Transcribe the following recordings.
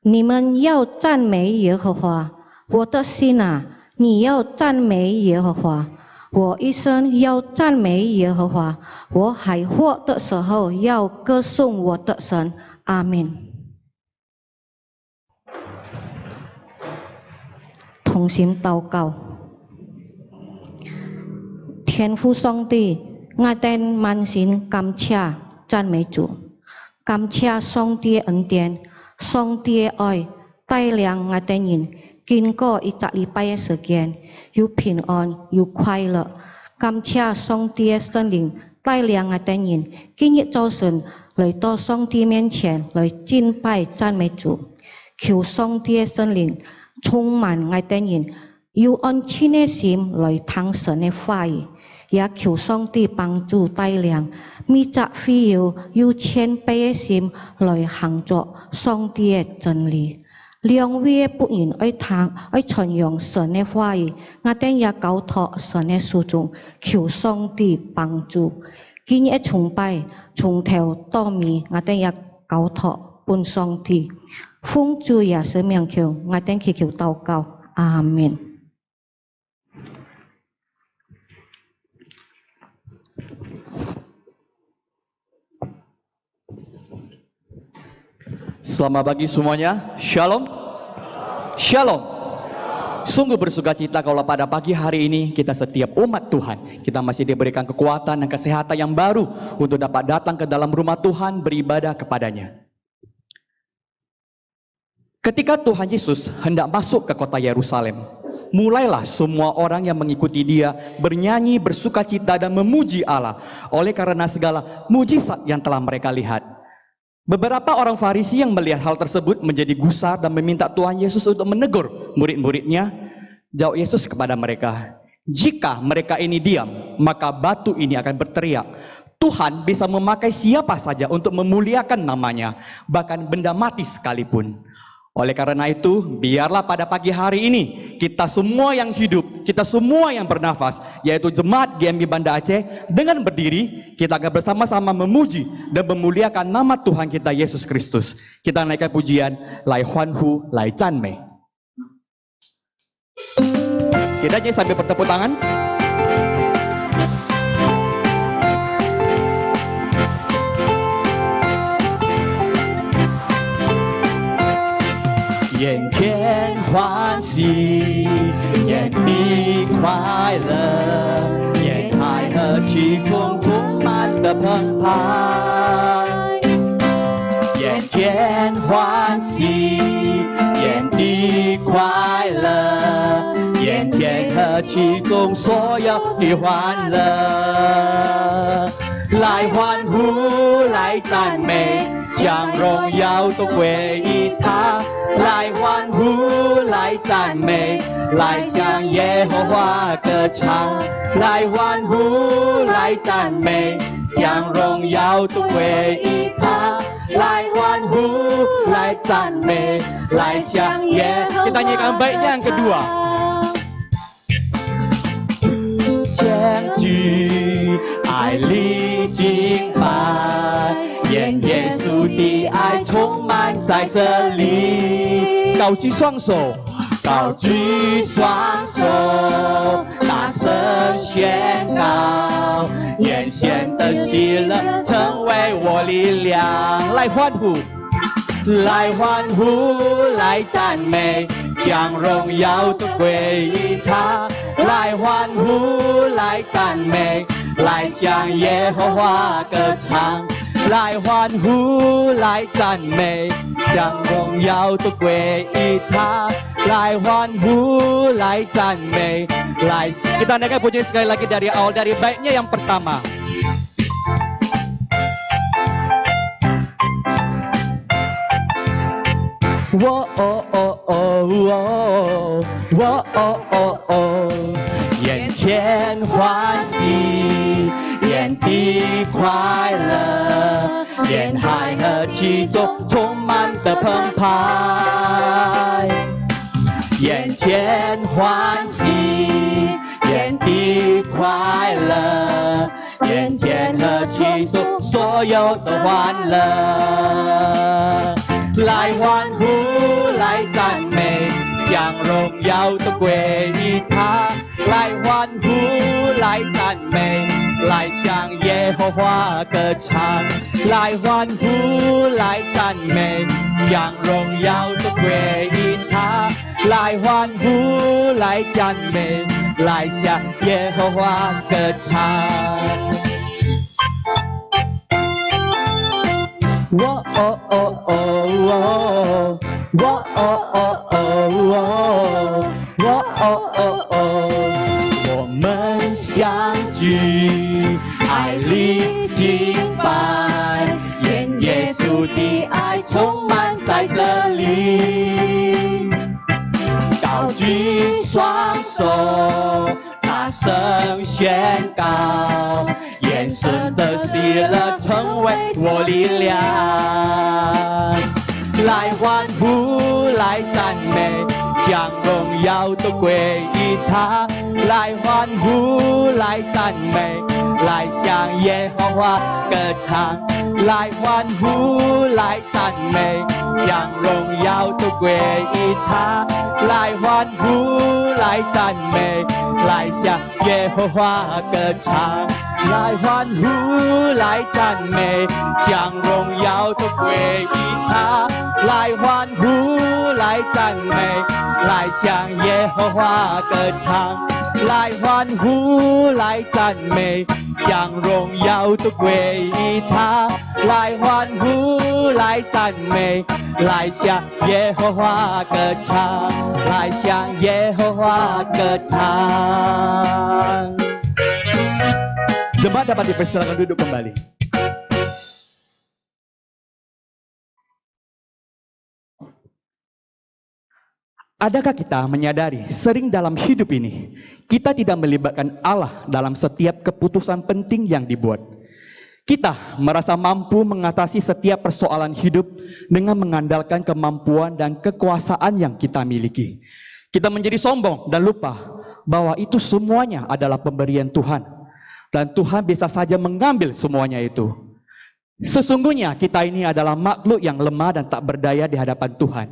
你们要赞美耶和华，我的心啊，你要赞美耶和华。我一生要赞美耶和华，我还活的时候要歌颂我的神。阿们。同心祷告。天父上帝，我哋满心感謝讚美主，感謝上帝的恩典，上帝的愛帶領我哋人經過一個禮拜嘅時間，又平安又快樂。感謝上帝的聖靈帶領我哋人今日早晨來到上帝面前來敬拜讚美主，求上帝的聖靈充滿我哋人，要按親嘅心來聽神嘅話語。也求上帝幫助帶領，每隻需要謙卑的心來行作上帝的真理。兩位僕人愛傳揚神的話語，我哋也交託神的手中，求上帝幫助。今日崇拜從頭到尾，我哋也交託本上帝。奉主耶穌名求，我哋祈求禱告，阿們。Selamat pagi semuanya, Shalom. Shalom. Sungguh bersuka cita kalau pada pagi hari ini kita setiap umat Tuhan, kita masih diberikan kekuatan dan kesehatan yang baru untuk dapat datang ke dalam rumah Tuhan beribadah kepadanya. Ketika Tuhan Yesus hendak masuk ke kota Yerusalem, mulailah semua orang yang mengikuti dia bernyanyi, bersuka cita dan memuji Allah oleh karena segala mujizat yang telah mereka lihat. Beberapa orang Farisi yang melihat hal tersebut menjadi gusar dan meminta Tuhan Yesus untuk menegur murid-muridnya. Jawab Yesus kepada mereka, jika mereka ini diam, maka batu ini akan berteriak. Tuhan bisa memakai siapa saja untuk memuliakan namanya, bahkan benda mati sekalipun. Oleh karena itu, biarlah pada pagi hari ini kita semua yang hidup, kita semua yang bernafas, yaitu jemaat GMI Banda Aceh, dengan berdiri kita akan bersama-sama memuji dan memuliakan nama Tuhan kita Yesus Kristus. Kita naikkan pujian Lai Huan Hu Lai Chan Mei. Kita nyanyi sambil bertepuk tangan.眼天欢喜，眼底快乐，眼海和其中充满的澎湃。眼天欢喜，眼底快乐，眼天和其中所有的欢乐。来欢呼，来赞美，将荣耀都归于他。来欢呼，来赞美，来向耶和华歌唱。来欢呼，来赞美，将荣耀都归于他。来欢呼，来赞美，来向耶和华。Kita nyanyikan baiknya yang kedua. 相聚爱里敬拜，愿耶稣的爱充满在这里。高举双手，高举双手，大声宣告，愿神的喜乐成为我力量。来欢呼，来欢呼，来赞美，将荣耀都归于他。来欢呼，来赞美，来向耶和华歌唱。来欢呼，来赞美，将荣耀都归于他。来欢呼，来赞美，来。Kita naikkan pujian sekali lagi dari awal, dari baiknya yang pertama. Wo oh oh oh oh wo oh oh oh， 眼前欢喜，眼底快乐，沿海和其中充满的澎湃。眼前欢喜，眼底快乐，眼前和其中所有的欢乐。来欢呼，耀都归于他，来欢呼，来赞美，来向耶和华歌唱，来欢呼，来赞美，将荣耀都归于他，来欢呼，来赞美，来向耶和华歌唱。喔哦哦哦哦，喔哦哦哦哦，喔哦哦哦，我们相聚，爱里敬拜，愿耶稣的爱充满在这里。高举双手，大声宣告，愿神的喜乐成为我力量。来欢呼，来赞美，将荣耀都归于他。来欢呼，来赞美，来向耶和华歌唱。来欢呼，来赞美，将荣耀都归于他。来欢呼，来赞美，来向耶和华歌唱。来欢呼，来赞美，将荣耀都归于他。来欢呼，来赞美，来向耶和华歌唱。来欢呼，来赞美，将荣耀都归于他。来欢呼，来赞美，来向耶和华歌唱，来向耶和华歌唱。Jemaat dapat dipersilakan duduk kembali. Adakah kita menyadari sering dalam hidup ini kita tidak melibatkan Allah dalam setiap keputusan penting yang dibuat? Kita merasa mampu mengatasi setiap persoalan hidup dengan mengandalkan kemampuan dan kekuasaan yang kita miliki. Kita menjadi sombong dan lupa bahwa itu semuanya adalah pemberian Tuhan. Dan Tuhan bisa saja mengambil semuanya itu. Sesungguhnya kita ini adalah makhluk yang lemah dan tak berdaya di hadapan Tuhan.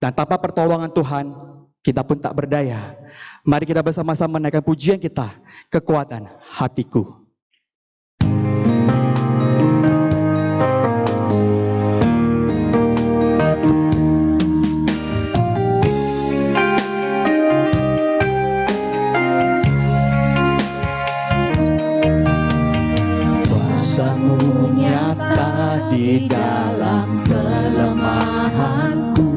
Dan tanpa pertolongan Tuhan, kita pun tak berdaya. Mari kita bersama-sama menaikkan pujian kita, kekuatan hatiku. Kuasamu nyata di dalam kelemahanku,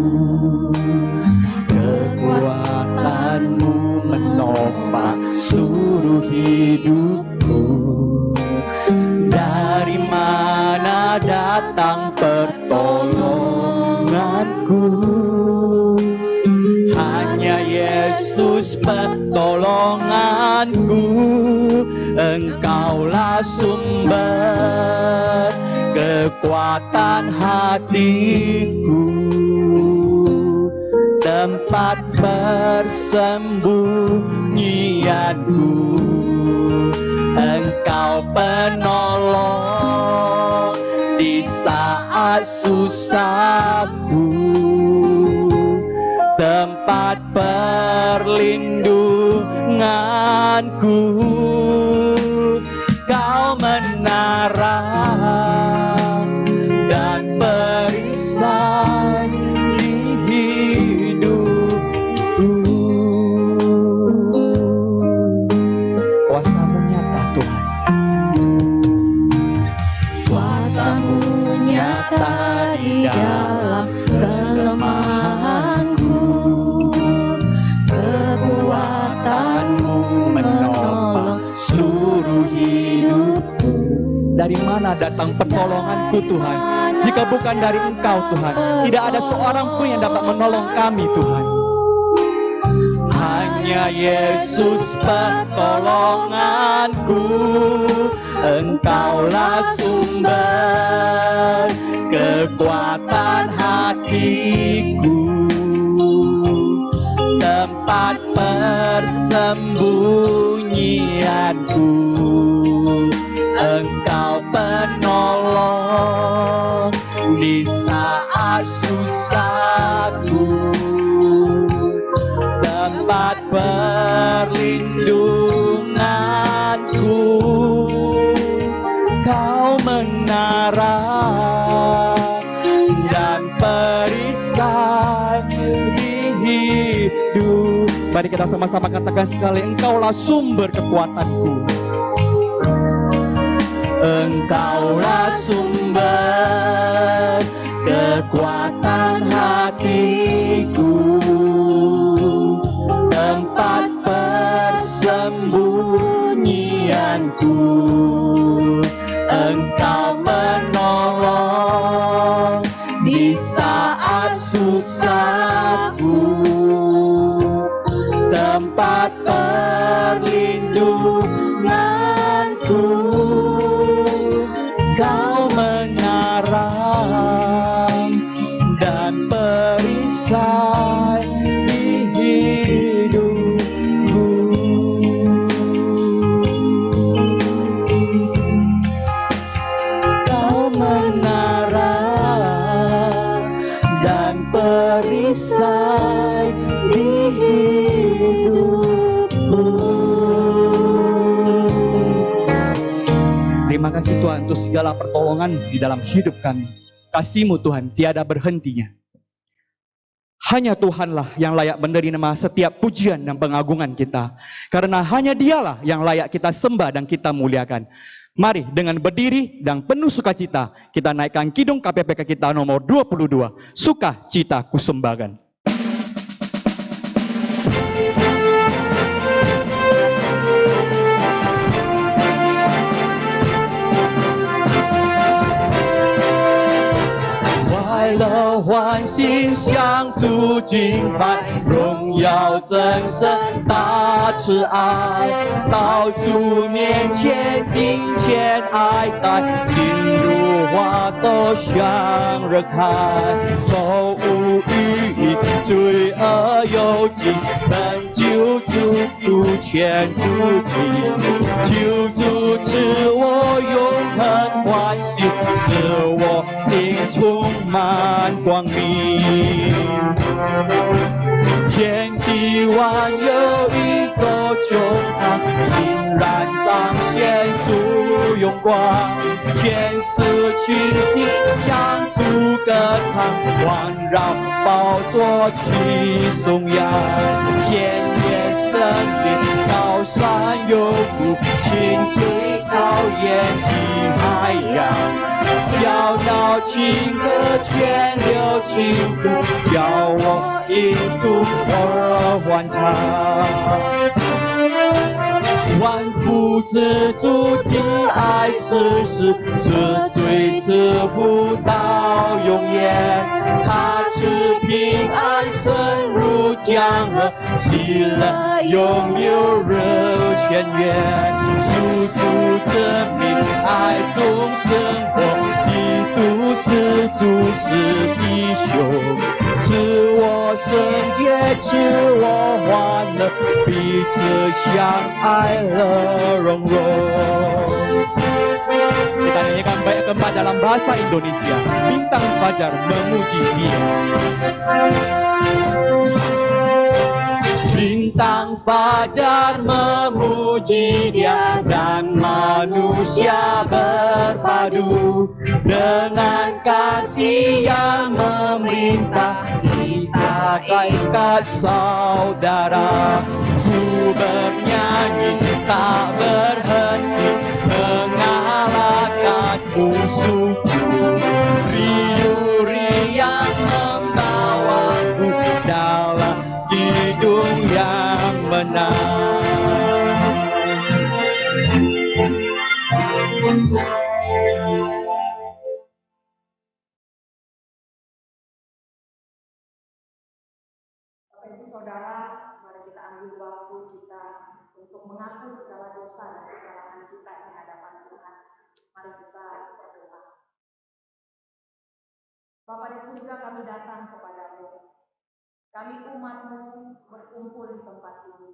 kekuatanmu menopang seluruh hidupku. Dari mana datang pertolonganku? Hanya Yesus pertolonganku. Engkaulah sumber kekuatan hatiku, tempat persembunyianku. Engkau penolong di saat susahku, tempat perlindunganku. Kau menara dan perisai di hidupku. Kuasamu nyata Tuhan, kuasamu nyata di dalam kelemahanku, kekuatanmu menolong seluruh hidupku. Dari mana datang pertolonganku Tuhan? Jika bukan dari Engkau Tuhan, tidak ada seorang pun yang dapat menolong kami Tuhan. Hanya Yesus pertolonganku. Engkaulah sumber kekuatan hatiku, tempat persembunyianku. Engkau penolong di saat susahku, perlindunganku, Kau menara dan perisai di hidup. Mari kita sama-sama katakan sekali, Engkaulah sumber kekuatanku. Engkaulah sumber kekuatan hatiku, tempat persembunyianku. Engkau menolong di saat susahku, tempat perlindunganku. Kau menara dan perisai di hidupku. Kau menara dan perisai di hidupku. Terima kasih Tuhan untuk segala pertolongan di dalam hidup kami. Kasih-Mu Tuhan tiada berhentinya. Hanya Tuhanlah yang layak menerima setiap pujian dan pengagungan kita. Karena hanya Dialah yang layak kita sembah dan kita muliakan. Mari dengan berdiri dan penuh sukacita kita naikkan kidung KPPK kita nomor 22. Sukacita Kusembahkan.快乐欢欣相助敬拜，荣耀真神大慈爱，到主面前敬虔爱戴，心如花朵向日开，愁无余，罪恶有尽，能救主主权主己，救主赐我永恒欢喜，使我心充满光明。天地万有宇宙穹苍，欣然彰显主荣光。天使群星向主歌唱，环绕宝座去颂扬。田野森林高山幽谷，青翠草原及海洋。小鸟轻歌泉流清楚，叫我因主而欢唱。万福之主慈爱世世，是罪之福到永远。他是平安深如江河，喜乐永流入泉源。属主之名，爱中生活，基督是主是弟兄，赐我圣洁，赐我欢乐，彼此相爱乐融融。Kita nyanyikan baik keempat dalam bahasa Indonesia. Bintang fajar memuji Dia. Bintang fajar memuji Dia dan manusia berpadu dengan kasih yang memerintah kita kaikat saudara. Ku bernyanyi tak berhenti mengalahkan musuhku. Riuri yang membawaku dalam kidung yang menang. Ibu saudara, mari kita ambil waktu kita untuk mengaku segala dosa dan kesalahan kita di hadapan Tuhan. Mari kita berdoa. Bapa di surga, kami datang kepadamu. Kami umat-Mu berkumpul di tempat ini.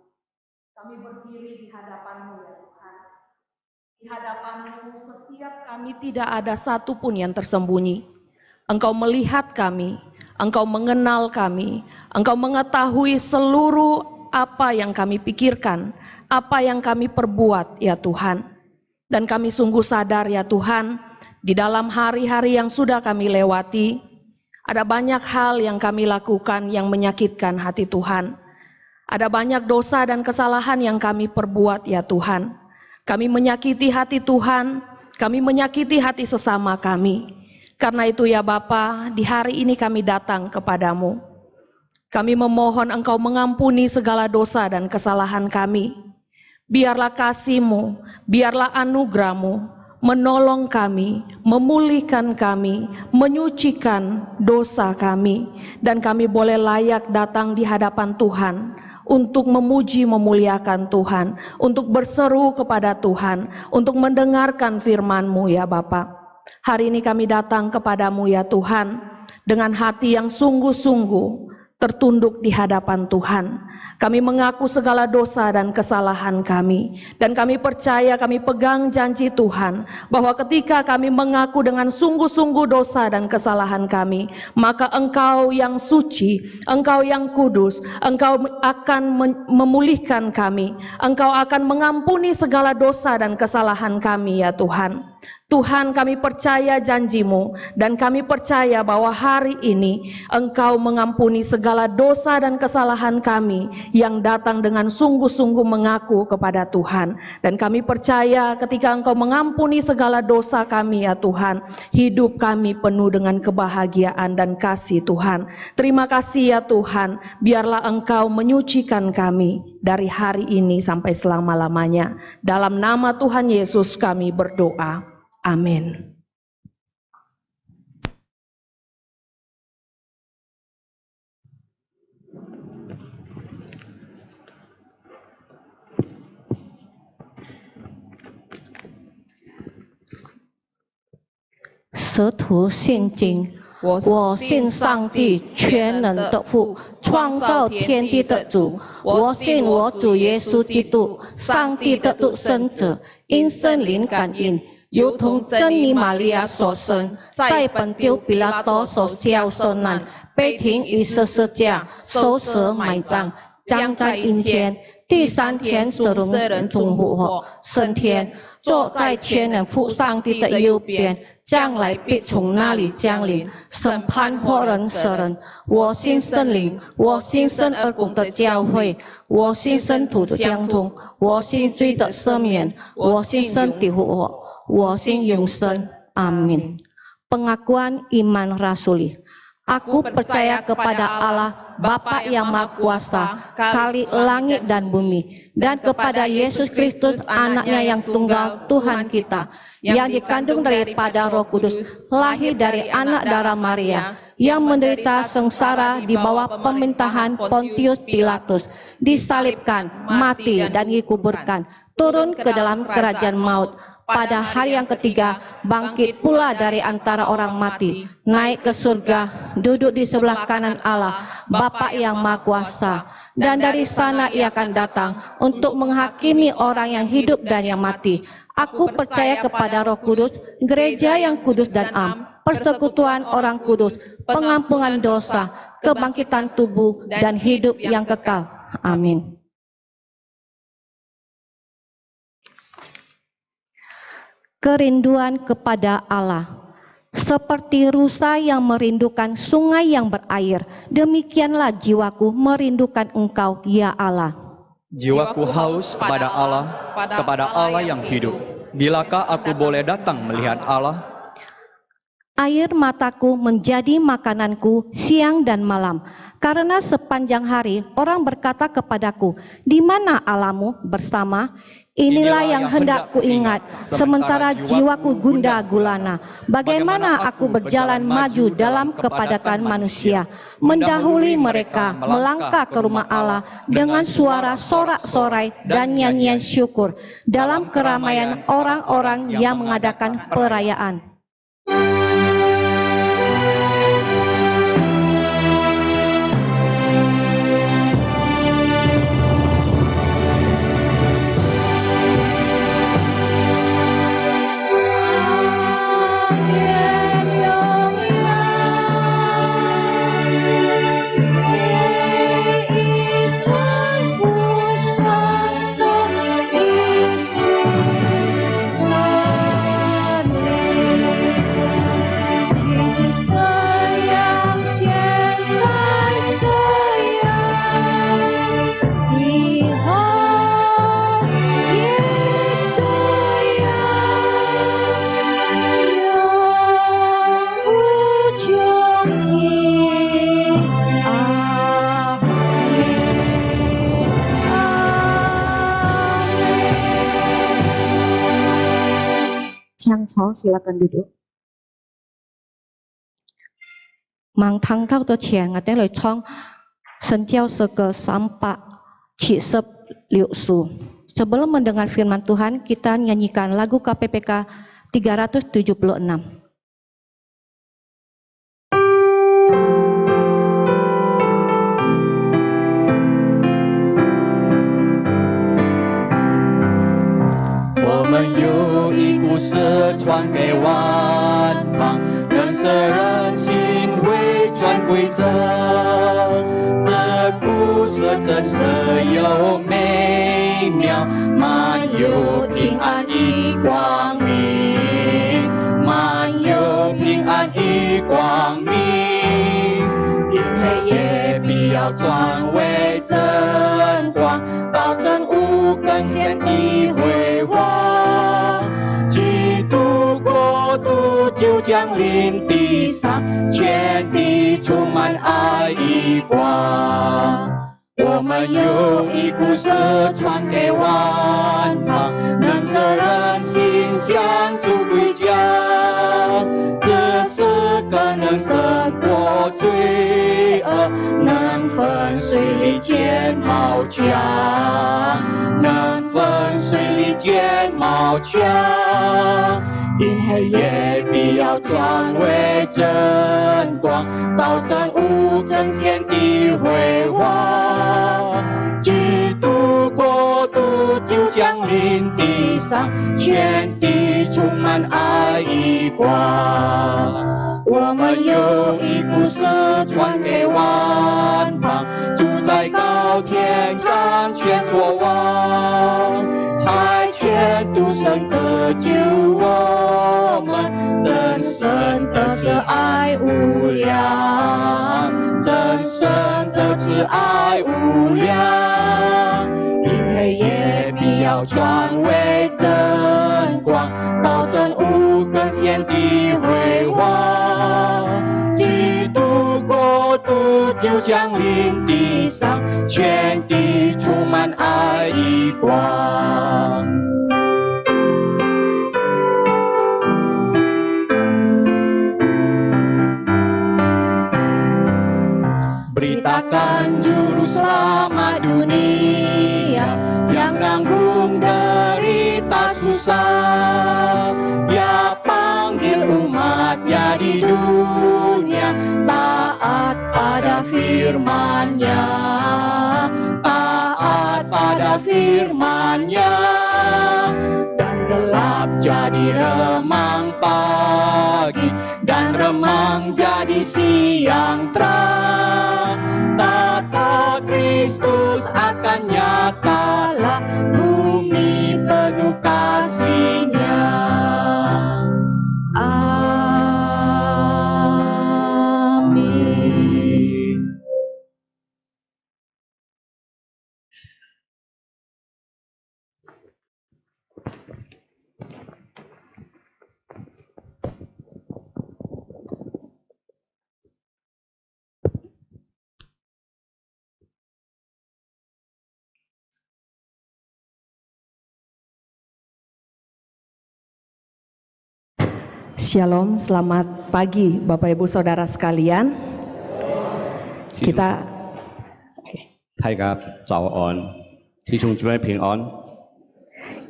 Kami berdiri di hadapan-Mu ya Tuhan. Di hadapan-Mu setiap kami tidak ada satupun yang tersembunyi. Engkau melihat kami, Engkau mengenal kami, Engkau mengetahui seluruh apa yang kami pikirkan, apa yang kami perbuat ya Tuhan. Dan kami sungguh sadar ya Tuhan, di dalam hari-hari yang sudah kami lewati, ada banyak hal yang kami lakukan yang menyakitkan hati Tuhan. Ada banyak dosa dan kesalahan yang kami perbuat ya Tuhan. Kami menyakiti hati Tuhan, kami menyakiti hati sesama kami. Karena itu ya Bapa, di hari ini kami datang kepadamu. Kami memohon Engkau mengampuni segala dosa dan kesalahan kami. Biarlah kasih-Mu, biarlah anugerah-Mu menolong kami, memulihkan kami, menyucikan dosa kami. Dan kami boleh layak datang di hadapan Tuhan untuk memuji memuliakan Tuhan, untuk berseru kepada Tuhan, untuk mendengarkan firman-Mu ya Bapa. Hari ini kami datang kepadamu ya Tuhan, dengan hati yang sungguh-sungguh tertunduk di hadapan Tuhan. Kami mengaku segala dosa dan kesalahan kami, dan kami percaya, kami pegang janji Tuhan, bahwa ketika kami mengaku dengan sungguh-sungguh dosa dan kesalahan kami, maka Engkau yang suci, Engkau yang kudus, Engkau akan memulihkan kami, Engkau akan mengampuni segala dosa dan kesalahan kami ya Tuhan. Tuhan, kami percaya janji-Mu, dan kami percaya bahwa hari ini Engkau mengampuni segala dosa dan kesalahan kami yang datang dengan sungguh-sungguh mengaku kepada Tuhan. Dan kami percaya ketika Engkau mengampuni segala dosa kami ya Tuhan, hidup kami penuh dengan kebahagiaan dan kasih Tuhan. Terima kasih ya Tuhan, biarlah Engkau menyucikan kami dari hari ini sampai selama-lamanya. Dalam nama Tuhan Yesus kami berdoa. Amin. Sớ徒信经，我信上帝全能的父，创造天地的主。我信我主耶稣基督，上帝的独生者，因圣灵感应，如同真理玛利亚所生，在本丢比拉多所教受难，被钉于十字架，受死埋葬，将在阴间，第三天从死人中复活，升天，坐在全能父上帝的右边，将来必从那里降临，审判活人死人。我信圣灵，我信圣而共的教会，我信圣徒的相通，我信罪的赦免，我信身体复活，我信永生。Amin. Pengakuan iman rasuli. Aku percaya kepada Allah, Bapa yang Maha Kuasa, Khalik langit dan bumi, dan kepada Yesus Kristus, Anaknya yang tunggal, Tuhan kita, yang dikandung daripada Roh Kudus, lahir dari anak darah Maria, yang menderita sengsara di bawah pemerintahan Pontius Pilatus, disalibkan, mati, dan dikuburkan, turun ke dalam kerajaan maut. Pada hari yang ketiga, bangkit pula dari antara orang mati, naik ke surga, duduk di sebelah kanan Allah, Bapa yang Maha Kuasa. Dan dari sana Ia akan datang untuk menghakimi orang yang hidup dan yang mati. Aku percaya kepada Roh Kudus, gereja yang kudus dan am, persekutuan orang kudus, pengampunan dosa, kebangkitan tubuh, dan hidup yang kekal. Amin. Kerinduan kepada Allah. Seperti rusa yang merindukan sungai yang berair, demikianlah jiwaku merindukan Engkau, ya Allah. Jiwaku haus kepada Allah yang hidup. Bilakah aku boleh datang melihat Allah? Air mataku menjadi makananku siang dan malam, karena sepanjang hari orang berkata kepadaku, di mana Allahmu bersama? Inilah yang hendak kuingat, sementara jiwaku gundah gulana. Bagaimana aku berjalan maju dalam kepadatan manusia, mendahului mereka melangkah ke rumah Allah dengan suara sorak-sorai dan nyanyian syukur dalam keramaian orang-orang yang mengadakan perayaan. 好，silakan duduk. Mang thang thao to qian ngai lai chong sen jiao se ke sampa qi sep liu su. Sebelum mendengar firman Tuhan, kita nyanyikan lagu KPPK 376. Yo 一故事传给万邦，让世人心回转归正。这故事真是又美妙，满有平安与光明，满有平安与光明。因黑夜必要转为真光，到真无更显的辉煌。就降临地上，全地充满爱与光。我们用一故事传给万邦，能使人心向主归家。这是个能胜过罪恶，能粉碎利剑矛枪，能粉碎利剑矛枪。因黑夜必要转为真光，到真无真显的辉煌。基督国度就降临地上，全地充满爱与光。我们用一故事传给万邦，住在高天掌权作王，差遣独生者救我们，真神的慈爱无量，真神的慈爱无量。因黑夜必要转为真光，到真无更显的辉煌。基督国度就降临地上，全地充满爱与光。Beritakan juru selamat dunia yang nanggung derita susah. Ya panggil umatnya di dunia taat pada firman-Nya, taat pada firman-Nya. Dan gelap jadi remang pagi, dan remang jadi siang terang. Tata Kristus akan nyatalah, bumi penuh kasih-Nya. Amin. Shalom, selamat pagi Bapak Ibu Saudara sekalian. Kita 大家早安，弟兄姊妹平安。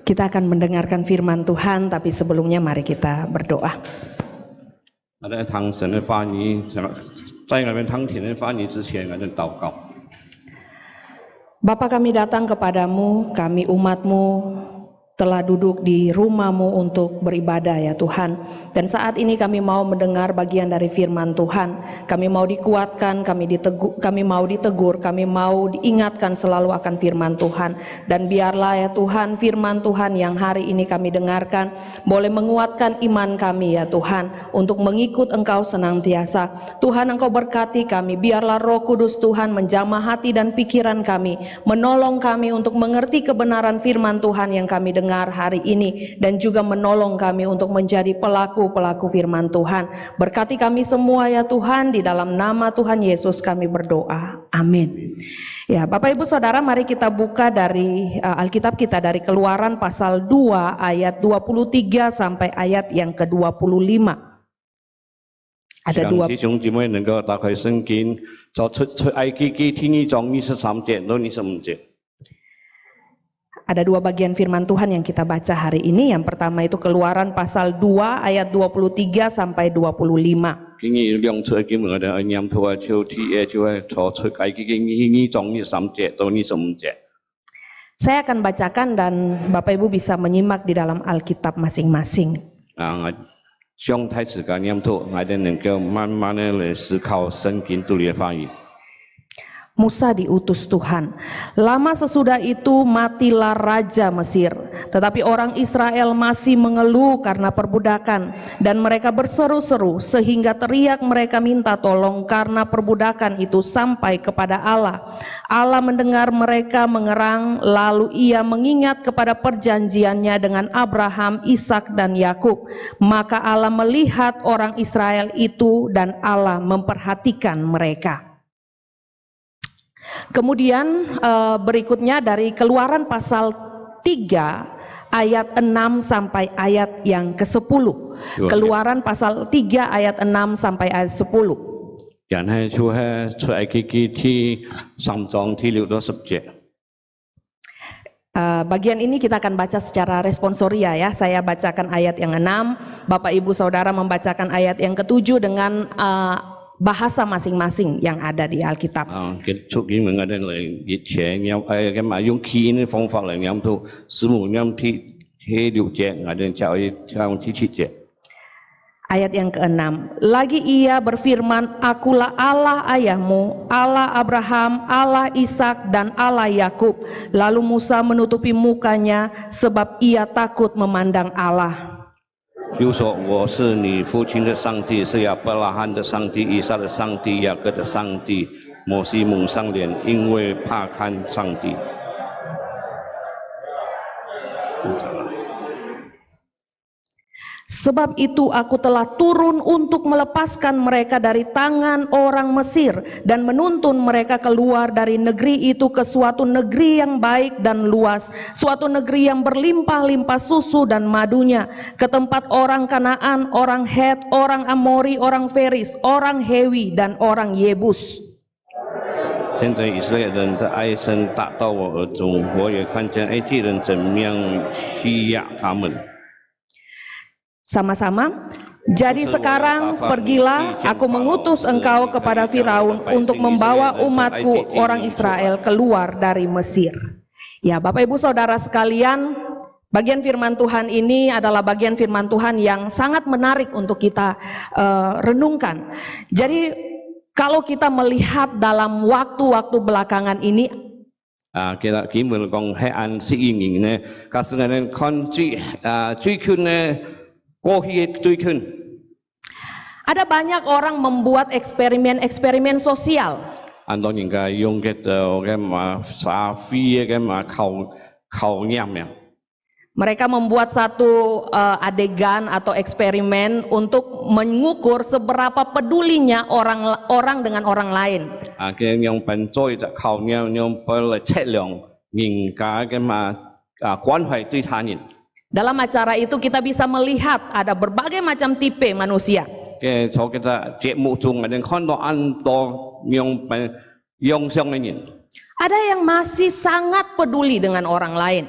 kita akan mendengarkan firman Tuhan, tapi sebelumnya mari kita berdoa. 在听神的话语，在我们听天的话语之前，我们祷告。 Bapa, kami datang kepadamu, kami umat-Mu telah duduk di rumah-Mu untuk beribadah ya Tuhan. Dan saat ini kami mau mendengar bagian dari firman Tuhan. Kami mau dikuatkan, kami mau ditegur, kami mau diingatkan selalu akan firman Tuhan. Dan biarlah ya Tuhan, firman Tuhan yang hari ini kami dengarkan boleh menguatkan iman kami ya Tuhan, untuk mengikut Engkau senantiasa. Tuhan, Engkau berkati kami, biarlah Roh Kudus Tuhan menjamah hati dan pikiran kami, menolong kami untuk mengerti kebenaran firman Tuhan yang kami dengar mendengar hari ini dan juga menolong kami untuk menjadi pelaku-pelaku firman Tuhan. Berkati kami semua ya Tuhan, di dalam nama Tuhan Yesus kami berdoa. Amin. Ya, Bapak Ibu Saudara, mari kita buka dari Alkitab kita dari Keluaran pasal 2 ayat 23 sampai ayat yang ke-25. Ada 2 弟兄姊妹能够打开圣经，找出埃及记第2章23节到25节。 Ada 2 bagian firman Tuhan yang kita baca hari ini. Yang pertama itu Keluaran pasal 2 ayat 23 sampai 25. 今日亮出嘅經文，我哋去念到啊，就係找出埃及記2章23節到25節。 Saya akan bacakan dan Bapak Ibu bisa menyimak di dalam Alkitab masing-masing. 我上台詞嘅念到，我哋能夠慢慢嘅嚟思考聖經對你嘅翻譯。 Musa diutus Tuhan. Lama sesudah itu matilah Raja Mesir. Tetapi orang Israel masih mengeluh karena perbudakan. Dan mereka berseru-seru sehingga teriak mereka minta tolong karena perbudakan itu sampai kepada Allah. Allah mendengar mereka mengerang, lalu ia mengingat kepada perjanjiannya dengan Abraham, Ishak dan Yakub. Maka Allah melihat orang Israel itu dan Allah memperhatikan mereka. Kemudian berikutnya dari Keluaran pasal 3 ayat 6 sampai ayat yang ke-10. Keluaran pasal 3 ayat 6 sampai ayat 10. 然後出埃及記第3章第6到10節。 Bagian ini kita akan baca secara responsoria ya. Saya bacakan ayat yang 6, Bapak Ibu Saudara membacakan ayat yang ke-7 dengan bahasa masing-masing yang ada di Alkitab. 結束經文我哋嚟熱情念用氣嘅方法嚟念到師母念第6節，我哋就用第7節。 Ayat yang ke-6. Lagi ia berfirman, Akulah Allah ayahmu, Allah Abraham, Allah Ishak dan Allah Yakub. Lalu Musa menutupi mukanya sebab ia takut memandang Allah. 又說我是你父親的上帝，是亞伯拉罕的上帝、以撒的上帝、雅各的上帝。摩西蒙上臉，因為怕看上帝。 Sebab itu aku telah turun untuk melepaskan mereka dari tangan orang Mesir dan menuntun mereka keluar dari negeri itu ke suatu negeri yang baik dan luas, suatu negeri yang berlimpah-limpah susu dan madunya, ke tempat orang Kanaan, orang Het, orang Amori, orang Feris, orang Hewi dan orang Yebus. 现在以色列人的哀声达到我耳中，我也看见埃及人怎么样欺压他们。 Sama-sama. Jadi sekarang pergilah, aku mengutus engkau kepada Firaun untuk membawa umatku orang Israel keluar dari Mesir. Ya, Bapak Ibu Saudara sekalian, bagian firman Tuhan ini adalah bagian firman Tuhan yang sangat menarik untuk kita renungkan. Jadi kalau kita melihat dalam waktu-waktu belakangan ini, 其實基本講喺安息營營呢，假使我哋看最近呢。 Ada banyak orang membuat eksperimen-eksperimen sosial. Mereka membuat satu adegan atau eksperimen untuk mengukur seberapa pedulinya orang dengan orang lain. Dalam acara itu kita bisa melihat ada berbagai macam tipe manusia. Ada yang masih sangat peduli dengan orang lain.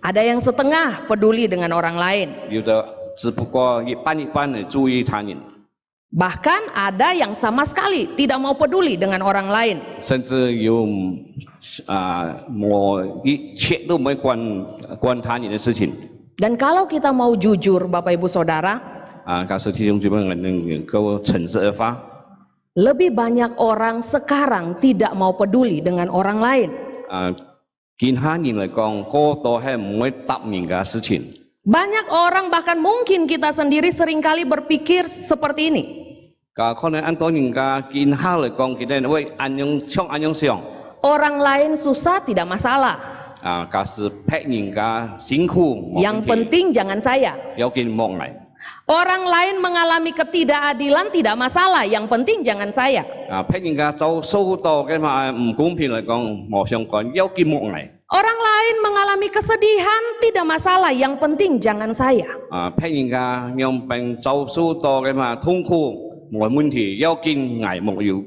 Ada yang setengah peduli dengan orang lain. Bahkan ada yang sama sekali tidak mau peduli dengan orang lain. Dan kalau kita mau jujur Bapak Ibu Saudara, lebih banyak orang sekarang tidak mau peduli dengan orang lain. Banyak orang, bahkan mungkin kita sendiri seringkali berpikir seperti ini. Orang lain susah tidak masalah. 假使别人家辛苦， Yang penting jangan saya. 要見莫危。 Orang lain mengalami ketidakadilan tidak masalah. Yang penting jangan saya. 別人家遭受到嘅嘛唔公平嚟講，冇相干，要見莫危。 Orang lain mengalami kesedihan tidak masalah. Yang penting jangan saya. 別人家讓病遭受到嘅嘛痛苦冇問題，要見危莫要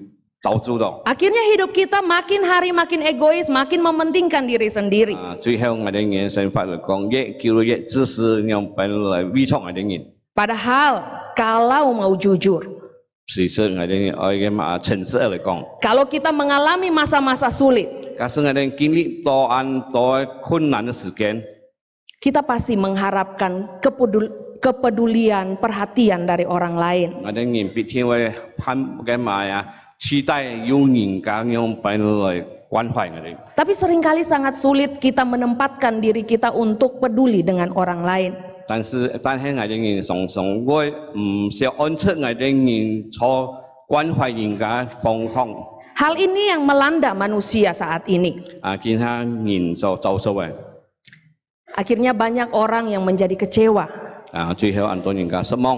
遭受到。 Akhirnya hidup kita makin hari makin egois, makin mementingkan diri sendiri. 最後我哋人想法嚟講，越叫越自私，讓病嚟委託我哋人。 Padahal kalau mau jujur, 其實我哋愛嘅嘛誠實嚟講， kalau kita mengalami masa-masa sulit, 假使我哋經歷多困難嘅時間， kita pasti mengharapkan kepedulian, perhatian dari orang lain. 我哋人必定會盼嘅嘛期待有人家用病嚟關懷我哋。 Tapi seringkali sangat sulit kita menempatkan diri kita untuk peduli dengan orang lain. 但係我哋人常常會唔少按出我哋人所關懷人家方向。 Hal ini yang melanda manusia saat ini. 見下人就遭受嘅， Akhirnya banyak orang yang menjadi kecewa. 最後很多人家失望，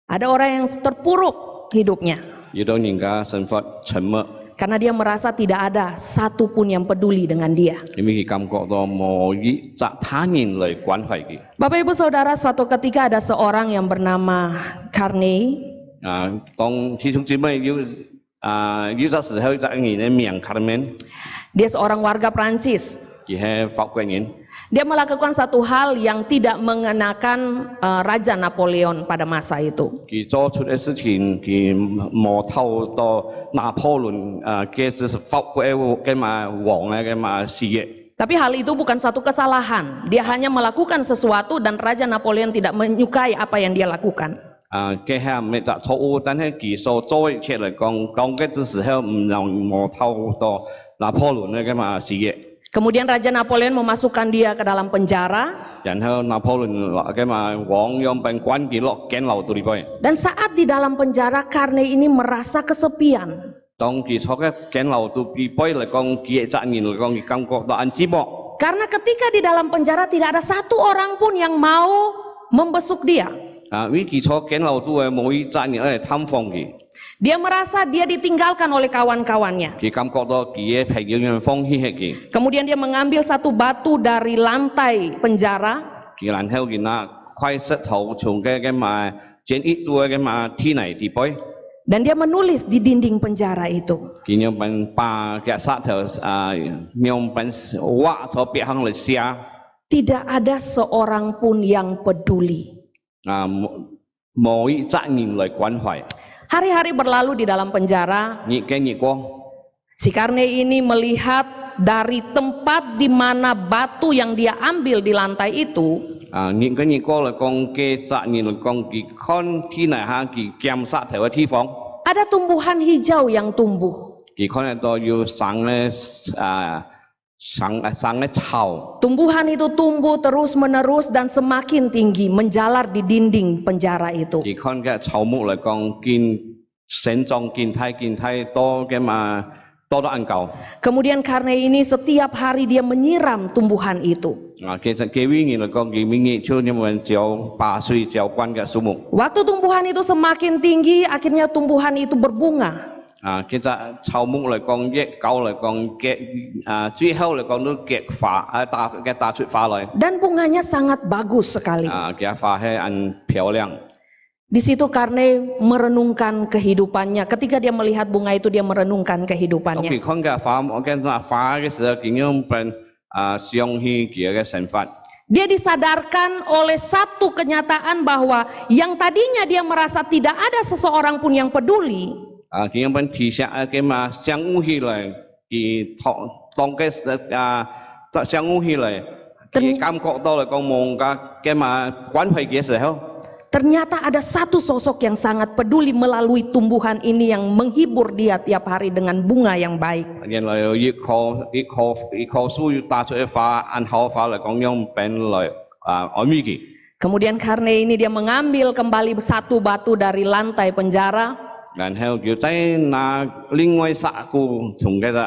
Ada orang yang terpuruk hidupnya 有啲人家生活沉默， karena dia merasa tidak ada satupun yang peduli dengan dia. 因為佢感覺到冇一隻他人嚟關懷佢。 Bapak Ibu Saudara, suatu ketika ada seorang yang bernama Carney. 當弟兄姊妹有隻時候，有隻人嘅名Carmen， Dia seorang warga Prancis. 佢係法國人。 Dia melakukan satu hal yang tidak mengenakan Raja Napoleon pada masa itu. 佢做出嘅事情，佢冇偷到拿破崙嘅就是法國嘅嘛王嘅嘛事業。 Tapi hal itu bukan satu kesalahan. Dia hanya melakukan sesuatu dan Raja Napoleon tidak menyukai apa yang dia lakukan. 嘅係唔係就錯誤，但係佢所做嘅嘢嚟講嘅時候唔能冇偷到拿破崙嘅嘛事業。 Kemudian Raja Napoleon memasukkan dia ke dalam penjara. 然後拿破崙嘅嘛王用病關佢落監牢度裏邊。 Dan saat di dalam penjara, Carney ini merasa kesepian. 當佢坐嘅監牢度裏邊嚟講，佢嘅責任嚟講，佢感覺到很寂寞。 Karena ketika di dalam penjara tidak ada satu orang pun yang mau membesuk dia. 因為佢坐監牢度嘅冇責任嚟探訪佢。 Dia merasa dia ditinggalkan oleh kawan-kawannya. 佢感覺到佢嘅朋友人放棄佢。 Kemudian dia mengambil satu batu dari lantai penjara. 佢然後佢拿塊石頭從嘅嘛監獄度嘅嘛踢嚟地背。 Dan dia menulis di dinding penjara itu. 佢用笨把嘅石頭用笨畫咗別行嚟寫。 Tidak ada seorang pun yang peduli. 冇以責任嚟關懷。 Hari-hari berlalu di dalam penjara. 日嘅日過。 Si Carney ini melihat dari tempat di mana batu yang dia ambil di lantai itu, 日嘅日過嚟講嘅責任嚟講，佢看天嚟下佢監殺頭嘅地方， ada tumbuhan hijau yang tumbuh. 佢看到要生咧生咧草， Tumbuhan itu tumbuh terus-menerus dan semakin tinggi menjalar di dinding penjara itu. 佢看嘅草木嚟講，見成長見睇多嘅嘛多得很高。 Kemudian Carney ini setiap hari dia menyiram tumbuhan itu. 其實幾位嚟講，佢每日就因為照8歲照關嘅樹木。 Waktu tumbuhan itu semakin tinggi, akhirnya tumbuhan itu berbunga. 其實草木嚟講，越高嚟講嘅最後嚟講都結花打出花來。 Dan bunganya sangat bagus sekali. 嘅花係很漂亮。 Di situ Carney merenungkan kehidupannya. Ketika dia melihat bunga itu, dia merenungkan 當 kehidupannya. 佢看嘅花嘅時候，佢用本想起佢嘅想法。 Dia disadarkan oleh satu kenyataan bahwa yang tadinya dia merasa tidak ada seseorang pun yang peduli, 佢用本提醒嘅嘛相互起來，佢當嘅相互起來，佢感覺到嚟講冇嘅嘛關係嘅時候。 ternyata ada satu sosok yang sangat peduli melalui tumbuhan ini yang menghibur dia tiap hari dengan bunga yang baik. 原來一棵樹要打出嘅花，按好花嚟講用病來安慰佢。 Kemudian Carney ini dia mengambil kembali satu batu dari lantai penjara. 然後叫再拿另外3個從嗰個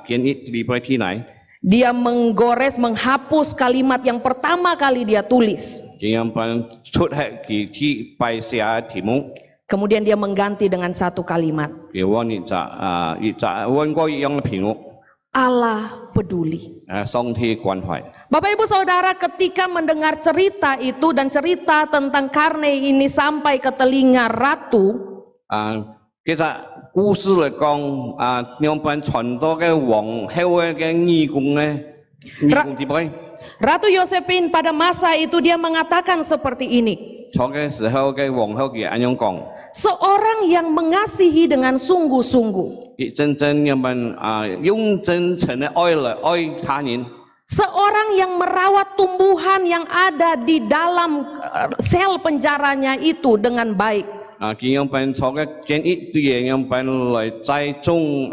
建議禮拜天嚟， Dia menghapus kalimat yang pertama kali dia tulis. 咁樣出係佢ที่ไป寫題目， Kemudian dia mengganti dengan satu kalimat. 佢揾揾過一樣嘅題目， Allah peduli. 上帝關懷。 Bapak Ibu Saudara, ketika mendengar cerita itu dan cerita tentang Karnei ini sampai ke telinga ratu, 其實故事嚟講，兩班傳到嘅皇后嘅義工咧，義工點解？ Ratu Yosephine pada masa itu dia mengatakan seperti ini. 坐嘅時候嘅皇后佢咁樣講， Seorang yang mengasihi dengan sungguh-sungguh, 真正人們用真誠嘅愛嚟愛他人。 seorang yang merawat tumbuhan yang ada di dalam sel penjaranya itu dengan baik. 佢樣班坐嘅建議對嘢樣班嚟栽種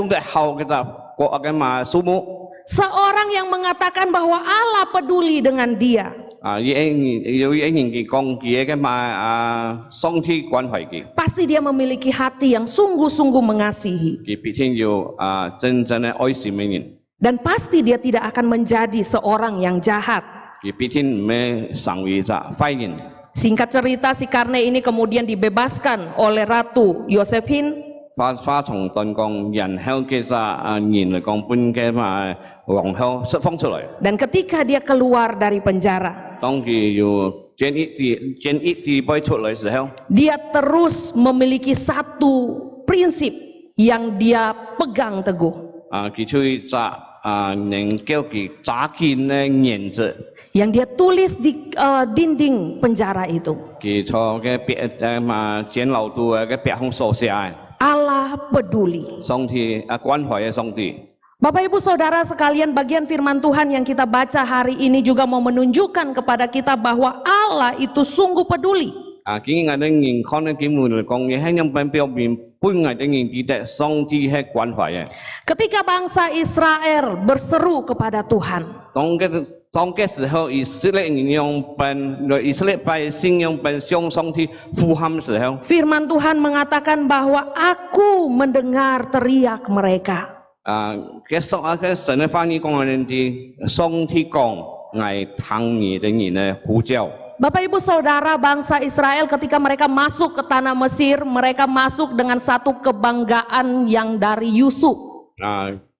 嘅後嘅就國嘅嘛樹木。 Seorang yang mengatakan bahwa Allah peduli dengan dia. 有一人佢講佢嘅嘛上帝關懷佢， Pasti dia memiliki hati yang sungguh-sungguh mengasihi. 佢必定要真正嘅愛善嘅人， Dan pasti dia tidak akan menjadi seorang yang jahat. 佢必定唔會成為咗壞人。 Singkat cerita, si Karnei ini kemudian dibebaskan oleh Ratu Yosephine. 花從斷講，然後嘅就人嚟講本嘅嘛皇后釋放出嚟。 Dan ketika dia keluar dari penjara, 當佢要建議禮拜出嚟時候， dia terus memiliki satu prinsip yang dia pegang teguh. 佢出去能夠佢揸緊嘅原則， Yang dia tulis di dinding penjara itu. 佢坐嘅壁嘛監牢度嘅壁上所寫嘅， Allah peduli. 上帝關懷嘅上帝。 Bapak Ibu Saudara sekalian, bagian firman Tuhan yang kita baca hari ini juga mau menunjukkan kepada kita bahwa Allah itu sungguh peduli. 佢哋人看嘅經文嚟講，嘢係樣本表面本嚟嘅人知道上帝係關懷嘅。 Ketika bangsa Israel berseru kepada Tuhan, 當嘅時候，以色列人樣本以色列百姓樣本向上帝呼喊嘅時候， firman Tuhan mengatakan bahwa aku mendengar teriak mereka. 嘅神嘅翻譯講嘅人哋，上帝講係聽你的人嘅呼叫。 Bapak Ibu Saudara, bangsa Israel ketika mereka masuk ke tanah Mesir, mereka masuk dengan satu kebanggaan yang dari Yusuf.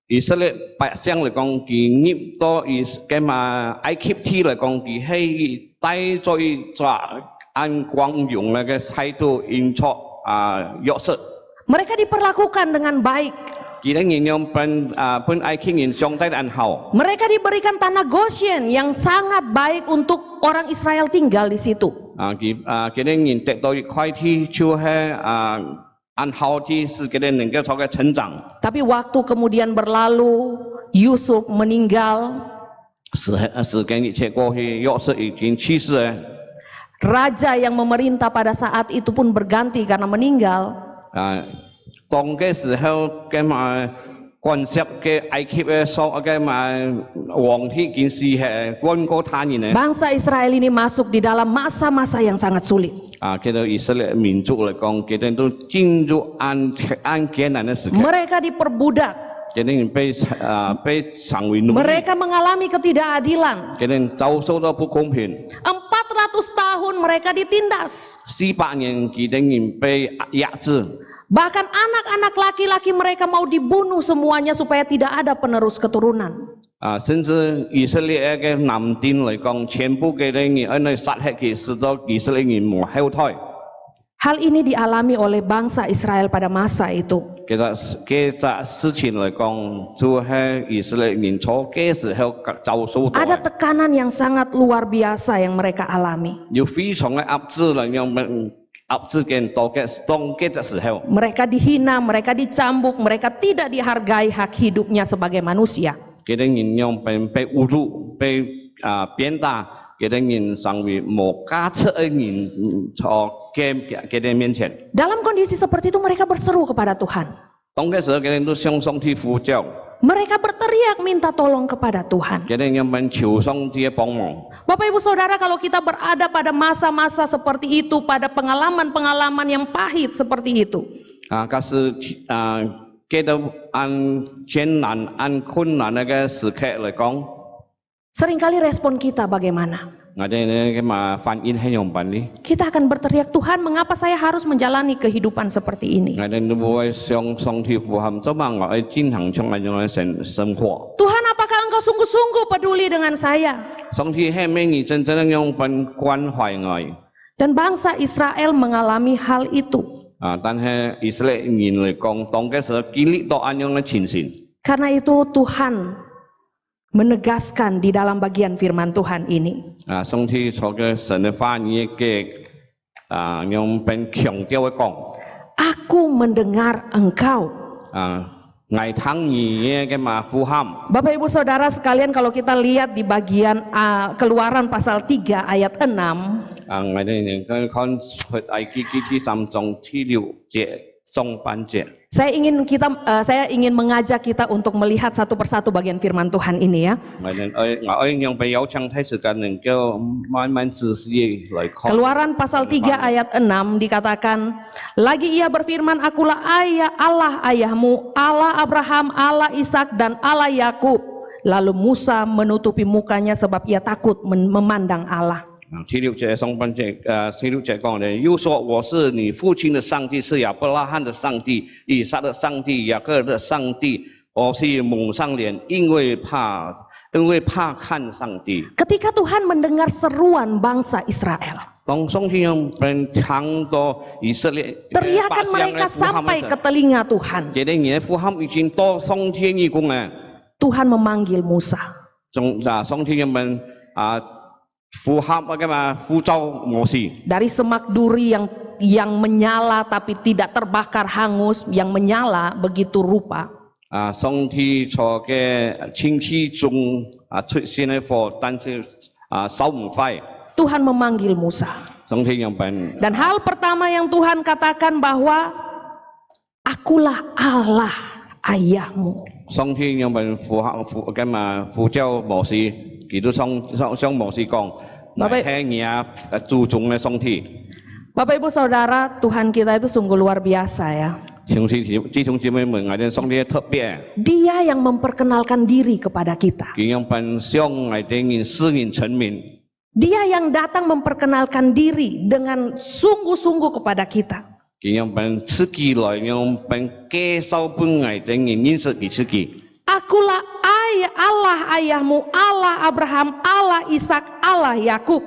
以色列百姓嚟講，佢入到嘅嘛埃及地嚟講，佢係帶在按光榮嘅態度迎接約瑟。 Mereka diperlakukan dengan baik. 佢哋人樣本埃及人相對安好。 Mereka diberikan tanah Goshen yang sangat baik untuk orang Israel tinggal di situ. 佢哋人得到一塊地，就係安好地，使佢哋能夠做嘅成長。 Tapi waktu kemudian berlalu, Yusuf meninggal. 時間一切過去，約瑟已經去世了。 Raja yang memerintah pada saat itu pun berganti karena meninggal. 當嘅時候嘅嘛關涉嘅埃及嘅所嘅嘛皇帝件事係關過他人嘅。 Bangsa Israel ini masuk di dalam masa-masa yang sangat sulit. 佢哋以色列民族嚟講，佢哋都進入艱難嘅時間。 Mereka diperbudak. 佢哋被成為奴隸。 Mereka mengalami ketidakadilan. 佢哋遭受到不公平。 400 tahun mereka ditindas. 400年佢哋被壓制。 Bahkan anak-anak laki-laki mereka mau dibunuh semuanya supaya tidak ada penerus keturunan. 甚至以色列嘅男丁嚟講，全部嘅人因為殺害佢，使到以色列人冇後退。 Hal ini dialami oleh bangsa Israel pada masa itu. 其實事情嚟講，就係以色列人初嘅時候遭受到。 Ada tekanan yang sangat luar biasa yang mereka alami. 有非常嘅壓制嚟讓壓制嘅當嘅時候。 Mereka dihina, mereka dicambuk, mereka tidak dihargai hak hidupnya sebagai manusia. 佢哋人用被侮辱、被鞭打，佢哋人成為冇價值嘅人，坐佢哋面前。 Dalam kondisi seperti itu mereka berseru kepada Tuhan. 當嘅時候，佢哋都向上帝呼叫。Mereka berteriak minta tolong kepada Tuhan. 佢哋人們求上帝幫忙。 Bapak Ibu Saudara, kalau kita berada pada masa-masa seperti itu, pada pengalaman-pengalaman yang pahit seperti itu, 但是記得按艱難、按困難嘅時刻嚟講， seringkali respon kita bagaimana? 我哋呢嘛反應係用辦理， Kita akan berteriak, Tuhan mengapa saya harus menjalani kehidupan seperti ini? 我哋都會向上帝呼喊，怎麼我哋進行將來嘅生活？ Tuhan, apakah engkau sungguh-sungguh peduli dengan saya? 上帝係咪你真正用份關懷我？ Dan bangsa Israel mengalami hal itu. 但係以色列人嚟講，當嘅時候經歷到安樣嘅情形。 Karena itu Tuhan menegaskan di dalam bagian firman Tuhan ini. 上帝從嘅神嘅話語嘅用เป็น強調嘅講。 Aku mendengar engkau. 愛聽你嘅嘛呼喊。 Bapak Ibu Saudara sekalian, kalau kita lihat di bagian Keluaran pasal 3 ayat 6, 我哋能夠看出埃及記第3章第6節上半節。 saya ingin mengajak kita untuk melihat satu persatu bagian firman Tuhan ini ya. 我用俾有請睇時間能夠慢慢仔細來看。 Keluaran pasal 3 ayat 6 dikatakan, lagi ia berfirman, akulah Allah ayahmu, Allah Abraham, Allah Ishak dan Allah Yakub. Lalu Musa menutupi mukanya sebab ia takut memandang Allah. 第6節上半節，第6節講的，又說我是你父親的上帝，是亞伯拉罕的上帝，以撒的上帝，雅各的上帝。我是蒙上臉，因為怕看上帝。 Ketika Tuhan mendengar seruan bangsa Israel, 當上帝用本聽到以色列 teriakan mereka sampai ke telinga Tuhan. 這啲嘢呼喊已經到上天義工啊， Tuhan memanggil Musa. 上天人們呼喊bagaimana呼召摩西 Dari semak duri yang menyala tapi tidak terbakar hangus, yang menyala begitu rupa. 上天從嘅清氣中出現嘅火，但是燒唔快。 Tuhan memanggil Musa. 上天人們 Dan hal pertama yang Tuhan katakan bahwa akulah Allah ayahmu. 上天人們呼召摩西，佢都向摩西講，我係你注重嘅上天。 Bapak Ibu Saudara, Tuhan kita itu sungguh luar biasa ya. 弟兄姊妹們，我哋上帝特別， Dia yang memperkenalkan diri kepada kita. 佢用本向我哋使人成名。 Dia yang datang memperkenalkan diri dengan sungguh-sungguh kepada kita. 佢用本自己來用本介紹本我哋認識佢自己。 Akulah Allah ayahmu, Allah Abraham, Allah Ishak, Allah Yakub.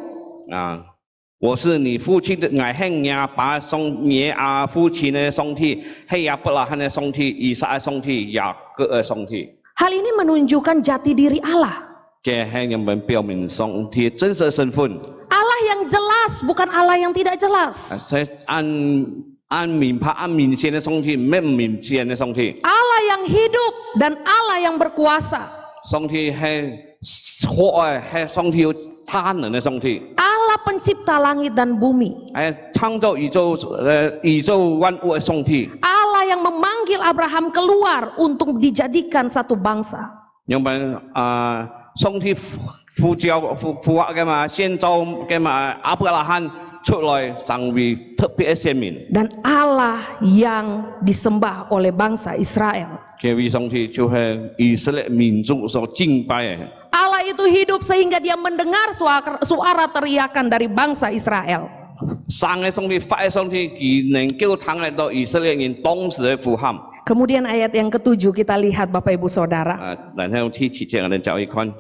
我是你父親的，我係你爸你父親的上帝，係亞伯拉罕的上帝，以撒的上帝，雅各的上帝。 Hal ini menunjukkan jati diri Allah. 嘅係人們表明上帝真實身份。 Allah yang jelas, bukan Allah yang tidak jelas. 按明白、按明顯的上帝，唔係唔明顯的上帝。 Allah yang hidup dan Allah yang berkuasa. 上帝係活嘅，係上帝有他能的上帝。 Allah pencipta langit dan bumi. 係創造宇宙萬物嘅上帝。 Allah yang memanggil Abraham keluar untuk dijadikan satu bangsa. 因為上帝呼喚嘅嘛，先造嘅嘛亞伯拉罕出來成為特別嘅先民。 Dan Allah yang disembah oleh bangsa Israel. 這位上帝就係以色列民族所敬拜嘅。 Allah itu hidup sehingga dia mendengar suara teriakan dari bangsa Israel. 生嘅上帝、發嘅上帝，佢能夠聽得到以色列人當時嘅呼喊。 Kemudian ayat yang ketujuh kita lihat Bapak Ibu Saudara. 然後第7節我哋就一看。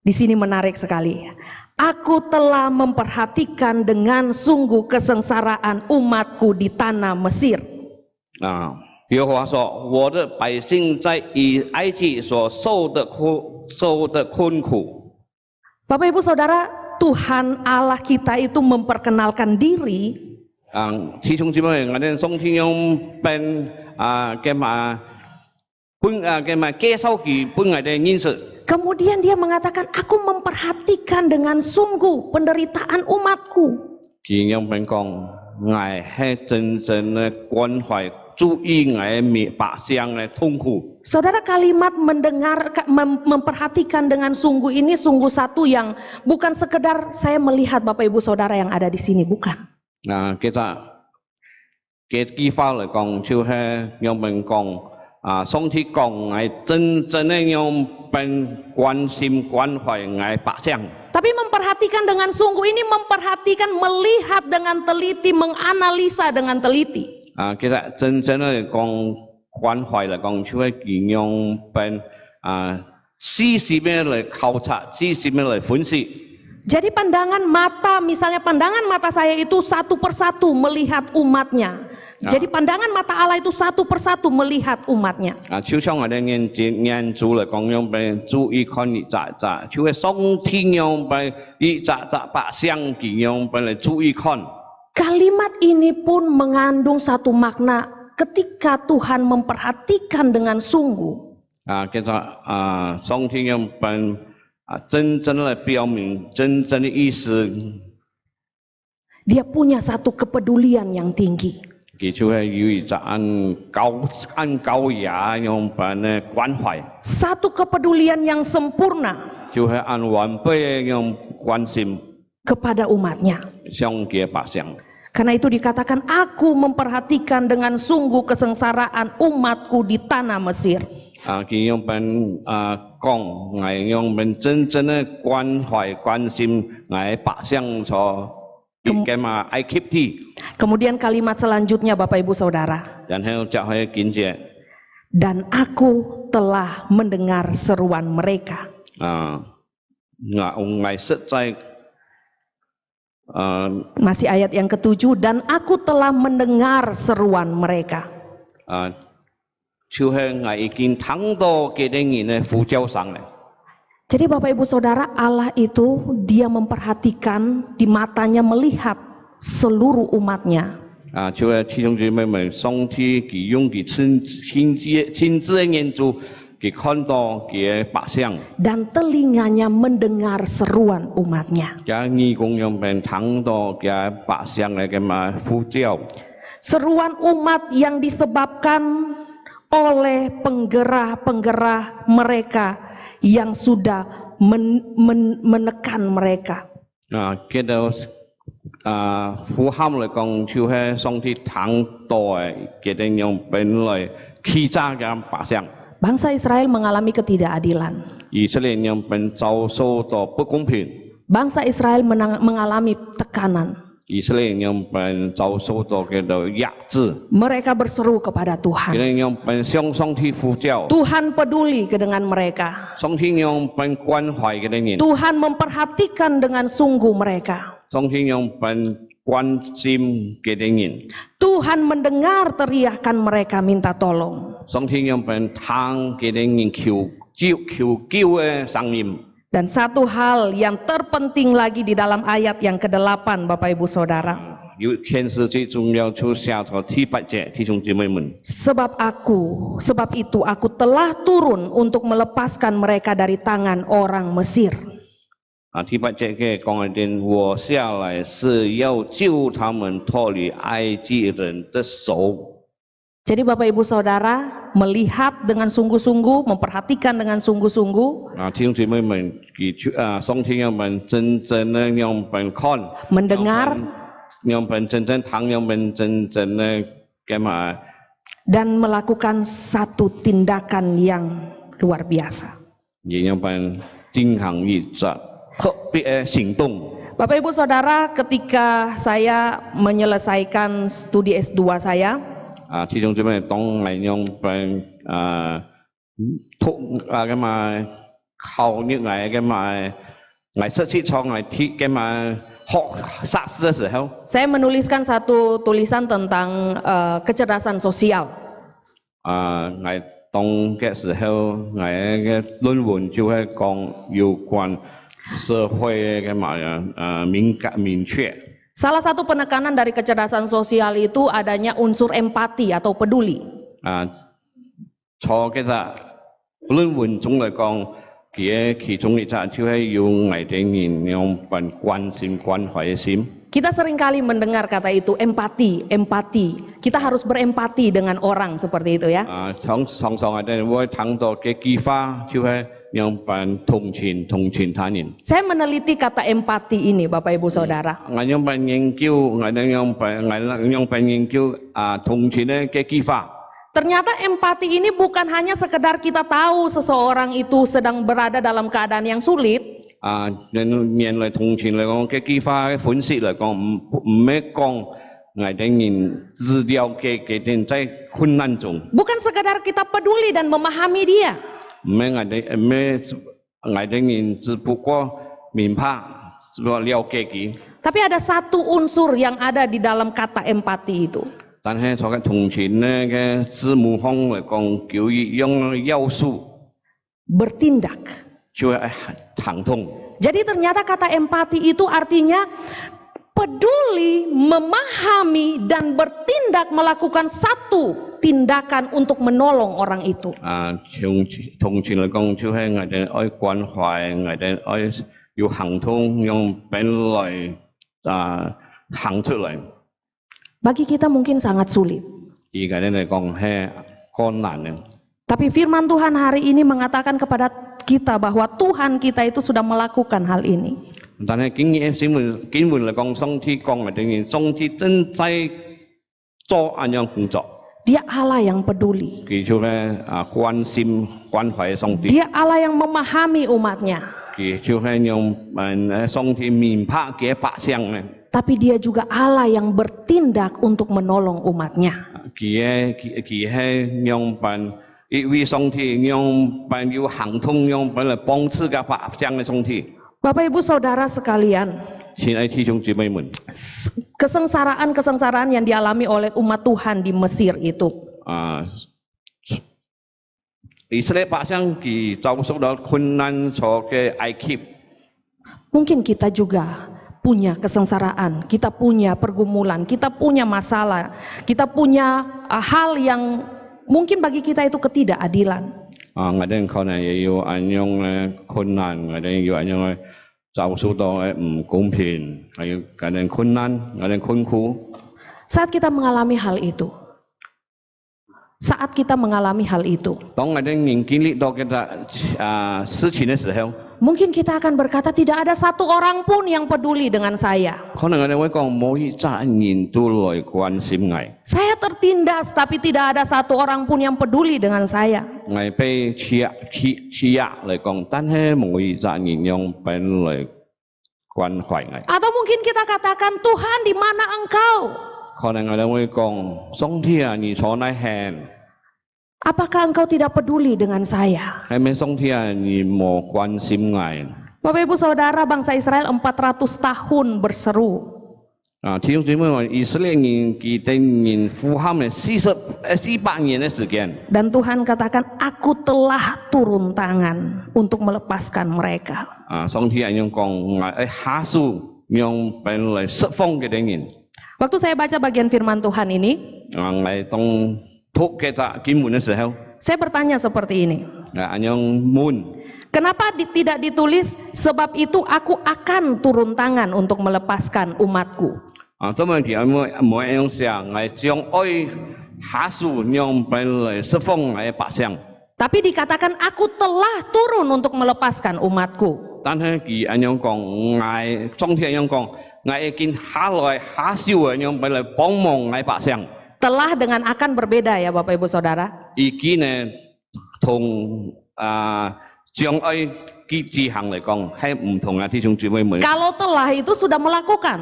Di sini menarik sekali. Aku telah memperhatikan dengan sungguh kesengsaraan umatku di tanah Mesir. 耶和華說：我的百姓在埃及所受的困苦。 Bapak Ibu Saudara, Tuhan Allah kita itu memperkenalkan diri. 弟兄姊妹，我哋上天用本介紹佢本我哋認識。 Kemudian dia mengatakan, aku memperhatikan dengan sungguh penderitaan umatku. 佢用本講，我係真正嘅關懷注意我的百姓的痛苦。 Saudara, kalimat mendengar, memperhatikan dengan sungguh ini sungguh satu yang bukan sekedar saya melihat Bapak Ibu Saudara yang ada di sini, bukan. 其實嘅句話嚟講，就係讓人講上帝講係真正嘅讓人關心關懷我的百姓。 Tapi memperhatikan dengan sungguh ini memperhatikan, melihat dengan teliti, menganalisa dengan teliti. 其實真正嚟講關懷嚟講，就係讓人細細嘅嚟考察，細細嘅嚟分析。 Jadi pandangan mata, misalnya pandangan mata saya itu satu persatu melihat umatnya. Jadi pandangan mata Allah itu satu persatu melihat umatnya. 就像我哋研究嚟講，讓人注意看一隻隻，就係上天讓人一隻隻百姓，讓人嚟注意看。 Kalimat ini pun mengandung satu makna ketika Tuhan memperhatikan dengan sungguh. 其實上天讓人真正嚟表明真正嘅意思。 Dia punya satu kepedulian yang tinggi. 佢就係有一隻按高雅讓人嘅關懷， Satu kepedulian yang sempurna 就係按完備讓關心 kepada umatnya. 上嘅百姓。 Karena itu dikatakan, aku memperhatikan dengan sungguh kesengsaraan umatku di tanah Mesir. 佢讓人講，係讓人真正嘅關懷關心係百姓所嘅嘛埃及地。 Kemudian kalimat selanjutnya Bapak Ibu Saudara. 然後就係見者 Dan aku telah mendengar seruan mereka. 我實在 Masih ayat yang ke-7, dan aku telah mendengar seruan mereka. 就係我已經聽到佢哋人嘅呼叫聲咧。 Jadi Bapak Ibu Saudara, Allah itu dia memperhatikan, di matanya melihat seluruh umatnya. 就係弟兄姊妹們，上帝佢用佢親自嘅眼珠，佢看到佢嘅百姓。 Dan telinganya mendengar seruan umatnya. 嘅義工讓人聽到嘅百姓嘅嘛呼叫。 Seruan umat yang disebabkan oleh penggerah-penggerah mereka yang sudah menekan mereka. 佢哋呼喊嚟講，就係上帝聽到嘅，佢哋讓人來欺詐嘅百姓。 Bangsa Israel mengalami ketidakadilan. 以色列讓人遭受到不公平。 Bangsa Israel mengalami tekanan. 以色列讓人遭受到嘅壓制。 Mereka berseru kepada 佢 Tuhan. 哋讓人向上帝呼叫。 Tuhan peduli dengan mereka. 上帝讓人關懷佢哋人。 Tuhan memperhatikan dengan sungguh mereka. 上帝讓人關心佢哋人。 Tuhan mendengar teriakan mereka minta tolong. 上帝讓人聽佢哋人求救嘅聲音。 Dan satu hal yang terpenting lagi di dalam ayat yang ke-8 Bapak Ibu Saudara. 有件事最重要就下咗第8節，弟兄姊妹們。 Sebab itu aku telah turun untuk melepaskan mereka dari tangan orang Mesir. 第8節嘅講緊，我下來是要救他們脫離埃及人的手。 Jadi Bapak Ibu Saudara melihat dengan sungguh-sungguh, memperhatikan dengan sungguh-sungguh, 弟兄姊妹們，上帝讓人真正嘅讓人看， mendengar 讓人真正聽，讓人真正嘅嘅嘛， dan melakukan satu tindakan yang luar biasa. 而讓人進行一個特別嘅行動。 Bapak Ibu Saudara, ketika saya menyelesaikan studi S2 saya, 弟兄姊妹，當我讓人嘅嘛考呢嚟嘅嘛，我實際上我睇嘅嘛學碩士嘅時候， saya menuliskan satu tulisan tentang kecerdasan sosial. 我當嘅時候，我嘅論文就係講有關社會嘅嘛明確。 Salah satu penekanan dari kecerdasan sosial itu adanya unsur empati atau peduli. 錯嘅就論文中嚟講，其中一隻就係要我哋人用關心關懷嘅心。 Kita seringkali mendengar kata itu empati. Kita harus berempati dengan orang seperti itu ya. 常常我哋會睇到嘅句話，就係讓人同情他人。 Saya meneliti kata empati ini Bapak Ibu Saudara. 我用辦研究，我哋用辦研究同情嘅句話。 Ternyata empati ini bukan hanya sekedar kita tahu seseorang itu sedang berada dalam keadaan yang sulit. 面嚟同情嚟講嘅句話嘅款式嚟講，唔係講我哋人治療嘅人在困難中。 Bukan sekedar kita peduli dan memahami dia. 唔係我哋人只不過明白，只不過了解佢。 Tapi ada satu unsur yang ada di dalam kata empati itu. 但係從個同情呢嘅字母方嚟講，叫用要素 Bertindak. 就係行動。 Jadi ternyata kata empati itu artinya peduli, memahami, dan bertindak melakukan satu tindakan untuk menolong orang itu. 同情嚟講，就係我哋愛關懷，我哋愛要行動，用本來行出嚟。 Bagi kita mungkin sangat sulit. 而家嚟講係困難嘅。 Tapi firman Tuhan hari ini mengatakan kepada kita bahwa Tuhan kita itu sudah melakukan hal ini. 但係經文嚟講，上帝講我哋，上帝正在做咁樣工作。 Dia Allah yang peduli. 佢就係關心關懷上帝。 Dia Allah yang memahami umatnya. 佢就係用上帝明白嘅百姓咧。 Tapi dia juga Allah yang bertindak untuk menolong umatnya. 佢係用一位上帝用要行動用嚟幫助嘅百姓嘅上帝。 Bapak Ibu Saudara sekalian, 親愛弟兄姊妹們， kesengsaraan yang dialami oleh umat Tuhan di Mesir itu. 以色列百姓佢遭受到困難所嘅埃及。 Mungkin kita juga punya kesengsaraan, kita punya pergumulan, kita punya masalah, kita punya hal yang mungkin bagi kita itu ketidakadilan. 我哋可能也有咁樣嘅困難，我哋有咁樣嘅遭受到嘅唔公平，還有咁樣困難，我哋困苦。 Saat kita mengalami hal itu,當我哋經歷到嘅事情嘅時候， mungkin kita akan berkata tidak ada satu orang pun yang peduli dengan saya. 可能我哋會講冇一個人都來關心我。 Saya tertindas tapi tidak ada satu orang pun yang peduli dengan saya. 我被欺壓嚟講，但係冇一個人用本來關懷我。 Atau mungkin kita katakan Tuhan di mana engkau? 可能我哋會講上帝啊，你在哪裡？ Apakah engkau tidak peduli dengan saya? 係咪上帝啊，你冇關心我？ Bapak Ibu Saudara, bangsa Israel 400 tahun berseru. 弟兄姊妹們，以色列人佢哋呼喊嘅400年嘅時間。 Dan Tuhan katakan, aku telah turun tangan untuk melepaskan mereka. 上帝係講我下數用本來釋放嘅人。 Waktu saya baca bagian firman Tuhan ini, 我當讀嘅經文嘅時候， saya bertanya seperti ini. 咁問。 Kenapa tidak ditulis sebab itu aku akan turun tangan untuk melepaskan umatku? 這問題冇樣想，我將愛下數用本來釋放嘅百姓。 Tapi dikatakan aku telah turun untuk melepaskan umatku. 但係佢咁講，我總體咁講，我已經下來下數嘅用本來幫忙嘅百姓。 Telah dengan akan berbeda ya Bapak Ibu Saudara. 已經呢同將愛之行嚟講係唔同嘅弟兄姊妹們。 Kalau telah itu sudah melakukan.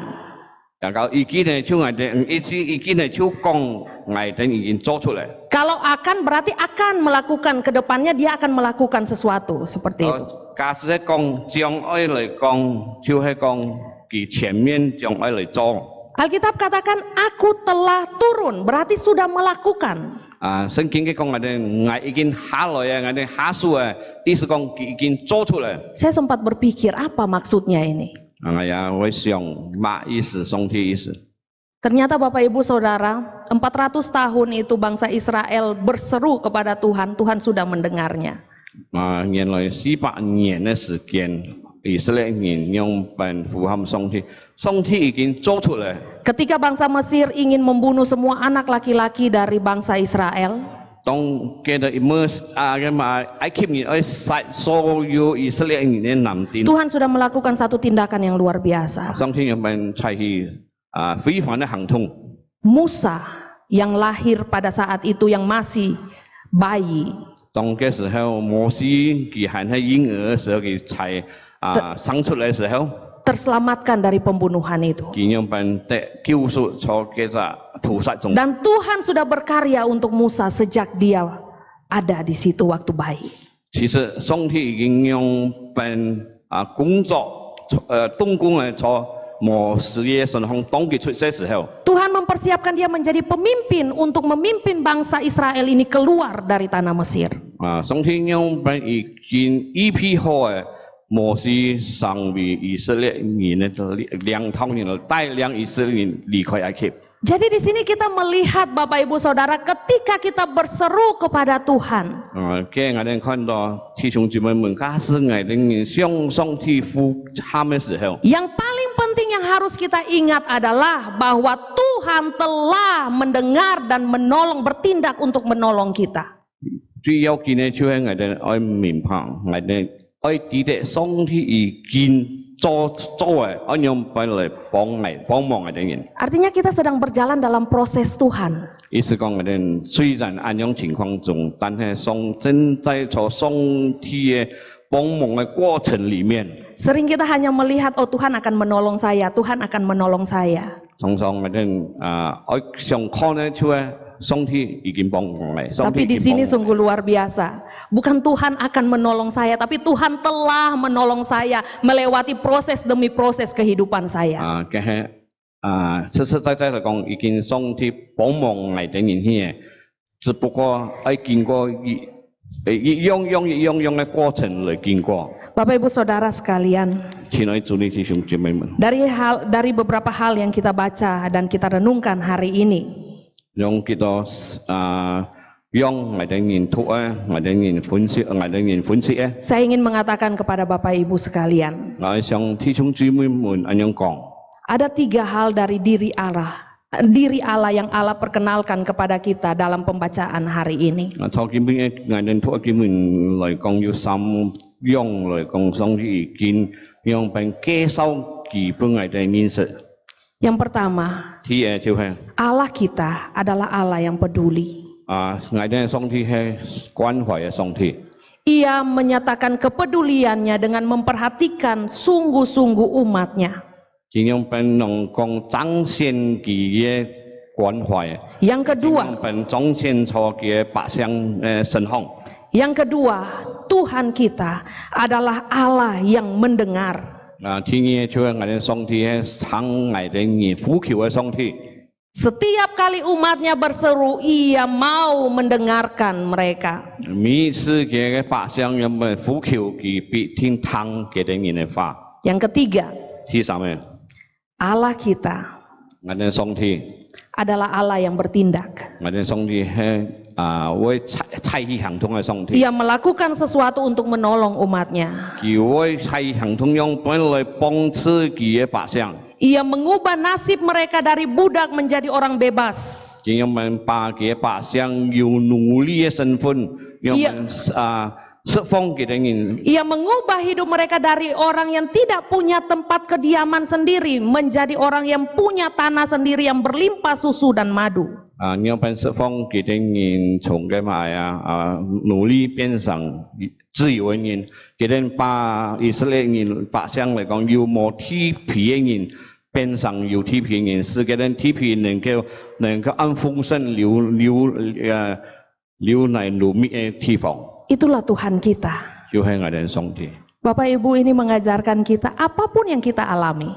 kalau 已經呢將我哋已經呢將講我哋已經做出嚟。 Kalau akan berarti akan melakukan, ke depannya dia akan melakukan sesuatu seperti itu. 假設講將愛嚟講，就係講佢前面將愛嚟做。 Alkitab katakan aku telah turun, berarti sudah melakukan. 聖經嘅講我哋已經下來我哋下數意思講已經做出嚟。 Saya sempat berpikir apa maksudnya ini. 我也會想乜意思，上帝意思。 Ternyata Bapak Ibu Saudara, 400 tahun itu bangsa Israel berseru kepada Tuhan, Tuhan sudah mendengarnya. 原來400年嘅時間，以色列人用本符合上帝，上帝已經做出嚟。 Ketika bangsa Mesir ingin membunuh semua anak laki-laki dari bangsa Israel, 當記得埃及人愛殺所有以色列人嘅男丁， Tuhan sudah melakukan satu tindakan yang luar biasa. 上天用本採取非凡嘅行動。 Musa yang lahir pada saat itu yang masih bayi, 當嘅時候，摩西佢還係嬰兒嘅時候，佢才生出嚟嘅時候， terselamatkan dari pembunuhan itu. 佢用本得救贖從嘅屠殺中。 Dan Tuhan sudah berkarya untuk Musa sejak dia ada di situ waktu bayi. 其實上帝已經用本工作動工嘅從摩西嘅身上當佢出世時候。 Tuhan mempersiapkan dia menjadi pemimpin untuk memimpin bangsa Israel ini keluar dari tanah Mesir. 上天用本已經預備好嘅摩西上為以色列人嘅2000年帶領以色列人離開埃及。 Jadi di sini kita melihat Bapak Ibu Saudara ketika kita berseru kepada Tuhan. 嘅我哋看到弟兄姊妹們，假使我哋向上帝呼喊嘅時候， Yang paling penting yang harus kita ingat adalah bahwa Tuhan telah mendengar dan menolong, bertindak untuk menolong kita. 最要緊嘅就係我哋愛明白，我哋愛記得上帝已經做嘅，按用本嚟幫忙我哋人。 Artinya kita sedang berjalan dalam proses Tuhan. 意思講我哋雖然按樣情況中，但係正在從上帝嘅幫忙嘅過程裡面， Sering kita hanya melihat, oh Tuhan akan menolong saya, Tuhan akan menolong saya. 常常我哋愛想看咧就係上帝已經幫忙我哋。 Tapi di sini sungguh luar biasa. Bukan Tuhan akan menolong saya, tapi Tuhan telah menolong saya melewati proses demi proses kehidupan saya. 嘅係實實在在嚟講，已經上帝幫忙我哋人嘅，只不過係經過一樣嘅過程嚟經過。 Bapak Ibu Saudara sekalian, 親愛主的弟兄姊妹們， dari beberapa hal yang kita baca dan kita renungkan hari ini, 讓kita 讓我哋人讀啊，我哋人分析啊， saya ingin mengatakan kepada Bapak Ibu sekalian, 我想弟兄姊妹們咁樣講， ada 3 hal dari diri Allah yang Allah perkenalkan kepada kita dalam pembacaan hari ini. 從基本嘅我哋讀基本嚟講，要3樣嚟講，上帝已經讓並介紹基本我哋認識。 Yang pertama, 第一就係 Allah kita adalah Allah yang peduli. 我哋上帝係關懷嘅上帝。 Ia menyatakan kepeduliannya dengan memperhatikan sungguh-sungguh umatnya. 應用本能講彰顯佢嘅關懷。 Yang kedua, 應用本彰顯出佢嘅百姓身上。 yang kedua, Tuhan kita adalah Allah yang mendengar. 第二就係我哋上帝係聽我哋人呼求嘅上帝。 Setiap kali umatnya berseru, ia mau mendengarkan mereka. 每次佢嘅百姓有冇呼求，佢必聽佢哋人嘅話。 Yang ketiga, 第三嘅， Allah kita 我哋上帝， adalah Allah yang bertindak. 我哋上帝係會採取行動嘅上帝。 Ia melakukan sesuatu untuk menolong umatnya. 佢會採取行動，用本來幫助佢嘅百姓。 Ia mengubah nasib mereka dari budak menjadi orang bebas. 應用本把佢嘅百姓由奴隸嘅身份，用釋放佢哋人。 Ia mengubah hidup mereka dari orang yang tidak punya tempat kediaman sendiri menjadi orang yang punya tanah sendiri yang berlimpah susu dan madu. 用本釋放佢哋人從嘅奴隸變成自由嘅人，佢哋把以色列人百姓嚟講，由冇鐵皮嘅人變成有鐵皮嘅人，使佢哋鐵皮能夠按風聲流嚟路面嘅地方。 Itulah Tuhan kita. 就係我哋上帝。 Bapak Ibu ini mengajarkan kita apapun yang kita alami.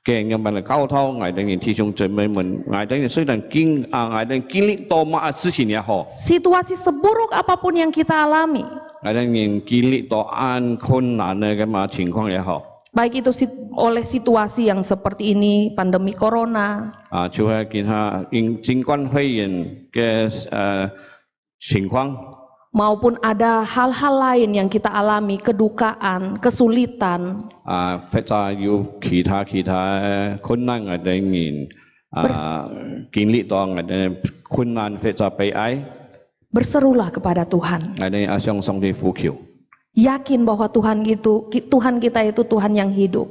嘅咁樣嚟溝通，我哋嘅弟兄姊妹們，我哋雖然經歷多麼事情也好， Situasi seburuk apapun yang kita alami, 我哋經歷多按困難嘅咁情況也好， baik itu oleh situasi yang seperti ini, pandemi corona, 就係見下新冠肺炎嘅情況。maupun ada hal-hal lain yang kita alami, kedukaan, kesulitan, 或者有其他困難我哋經歷到我哋困難或者悲哀， berserulah kepada Tuhan. 我哋向上帝呼求。 Yakin bahwa Tuhan kita itu Tuhan yang hidup.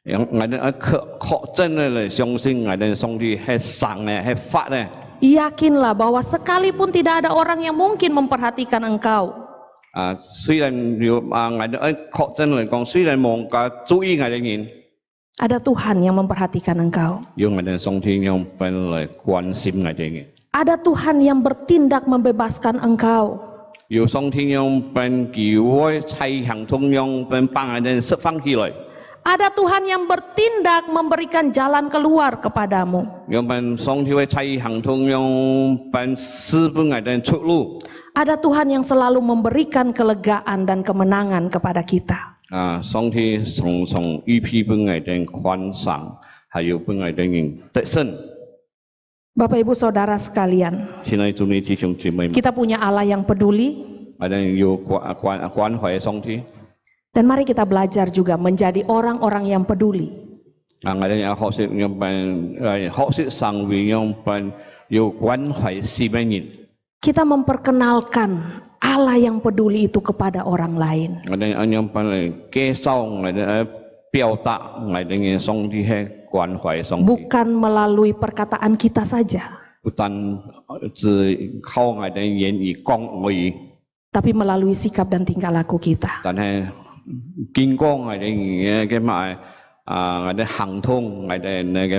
我哋確真嘅相信我哋上帝係神嘅，係法嘅。 Yakinlah bahwa sekalipun tidak ada orang yang mungkin memperhatikan engkau, 雖然我哋確真嚟講，雖然冇人注意我哋人， ada Tuhan yang memperhatikan engkau. 用我哋上帝用本嚟關心我哋嘅， Ada Tuhan yang bertindak membebaskan engkau. 用上帝用本叫我差行通用本幫我哋釋放起來。 Ada Tuhan yang bertindak memberikan jalan keluar kepadamu. 用本上帝嘅差行通用本施本我哋出路。 Ada Tuhan yang selalu memberikan kelegaan dan kemenangan kepada kita. 上帝常常預備本我哋寬賞，還有本我哋得勝。 Bapak Ibu Saudara sekalian, 現在祝你弟兄姊妹們， kita punya Allah yang peduli, 我哋要關懷上帝。 dan mari kita belajar juga menjadi orang-orang yang peduli. 我哋要學識用本學識上位用本要關懷四邊人。 Kita memperkenalkan Allah yang peduli itu kepada orang lain. 我哋用本嚟介紹我哋表達我哋嘅上帝係關懷上帝， Bukan melalui perkataan kita saja, 不但只靠我哋言語講而已， tapi melalui sikap dan tingkah laku kita. 但係經過我哋嘅我哋行通，我哋嘅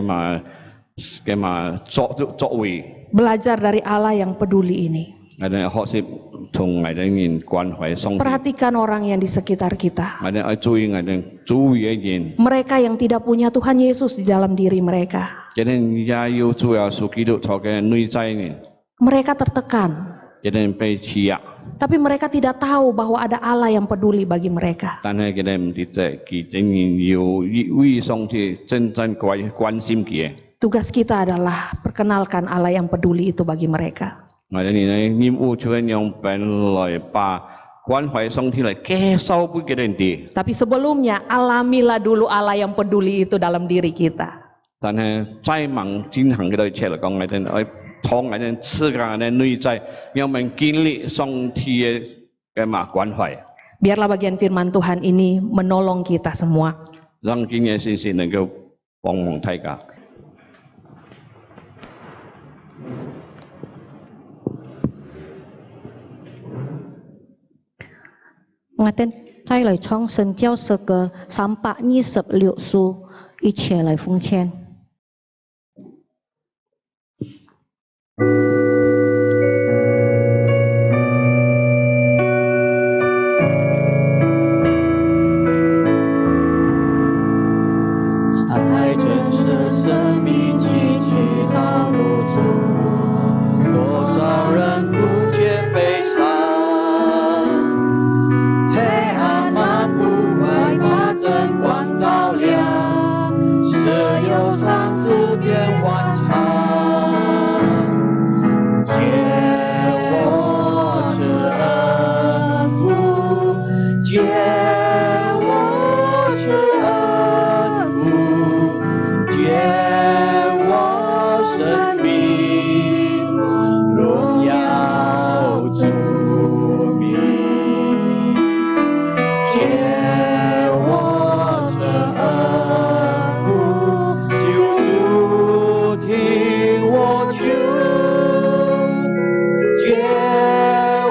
作為， Belajar dari Allah yang peduli ini. 我哋學識同我哋人關懷上帝。 Perhatikan orang yang di sekitar kita. 我哋要注意我哋周圍嘅人， Mereka yang tidak punya Tuhan Yesus di dalam diri mereka. 一定也要主耶穌基督徒嘅內在人， Mereka tertekan, 一定被欺壓， tapi mereka tidak tahu bahwa ada Allah yang peduli bagi mereka. 但係佢哋唔知道，佢仍然要為上帝真正關心佢。 Tugas kita adalah perkenalkan Allah yang peduli itu bagi mereka. 我哋嘅任務就係用本來把關懷上帝嚟介紹俾佢哋。 Tapi sebelumnya alamilah dulu Allah yang peduli itu dalam diri kita. 但係再忙進行嘅一切嚟講，我哋要從我哋自家嘅內在，讓我們經歷上帝嘅關懷， Biarlah bagian firman Tuhan ini menolong kita semua. 讓今日信息能夠幫忙大家。 我哋再來從神教詩歌326書一起來奉獻。在真實生命崎嶇道路中，多少人不覺悲傷，黑暗漫步，害怕燈光照亮，是憂傷自變歡暢，借我賜恩福，借我賜恩福，借我生命，榮耀主名，借我賜恩福，救主聽我求，借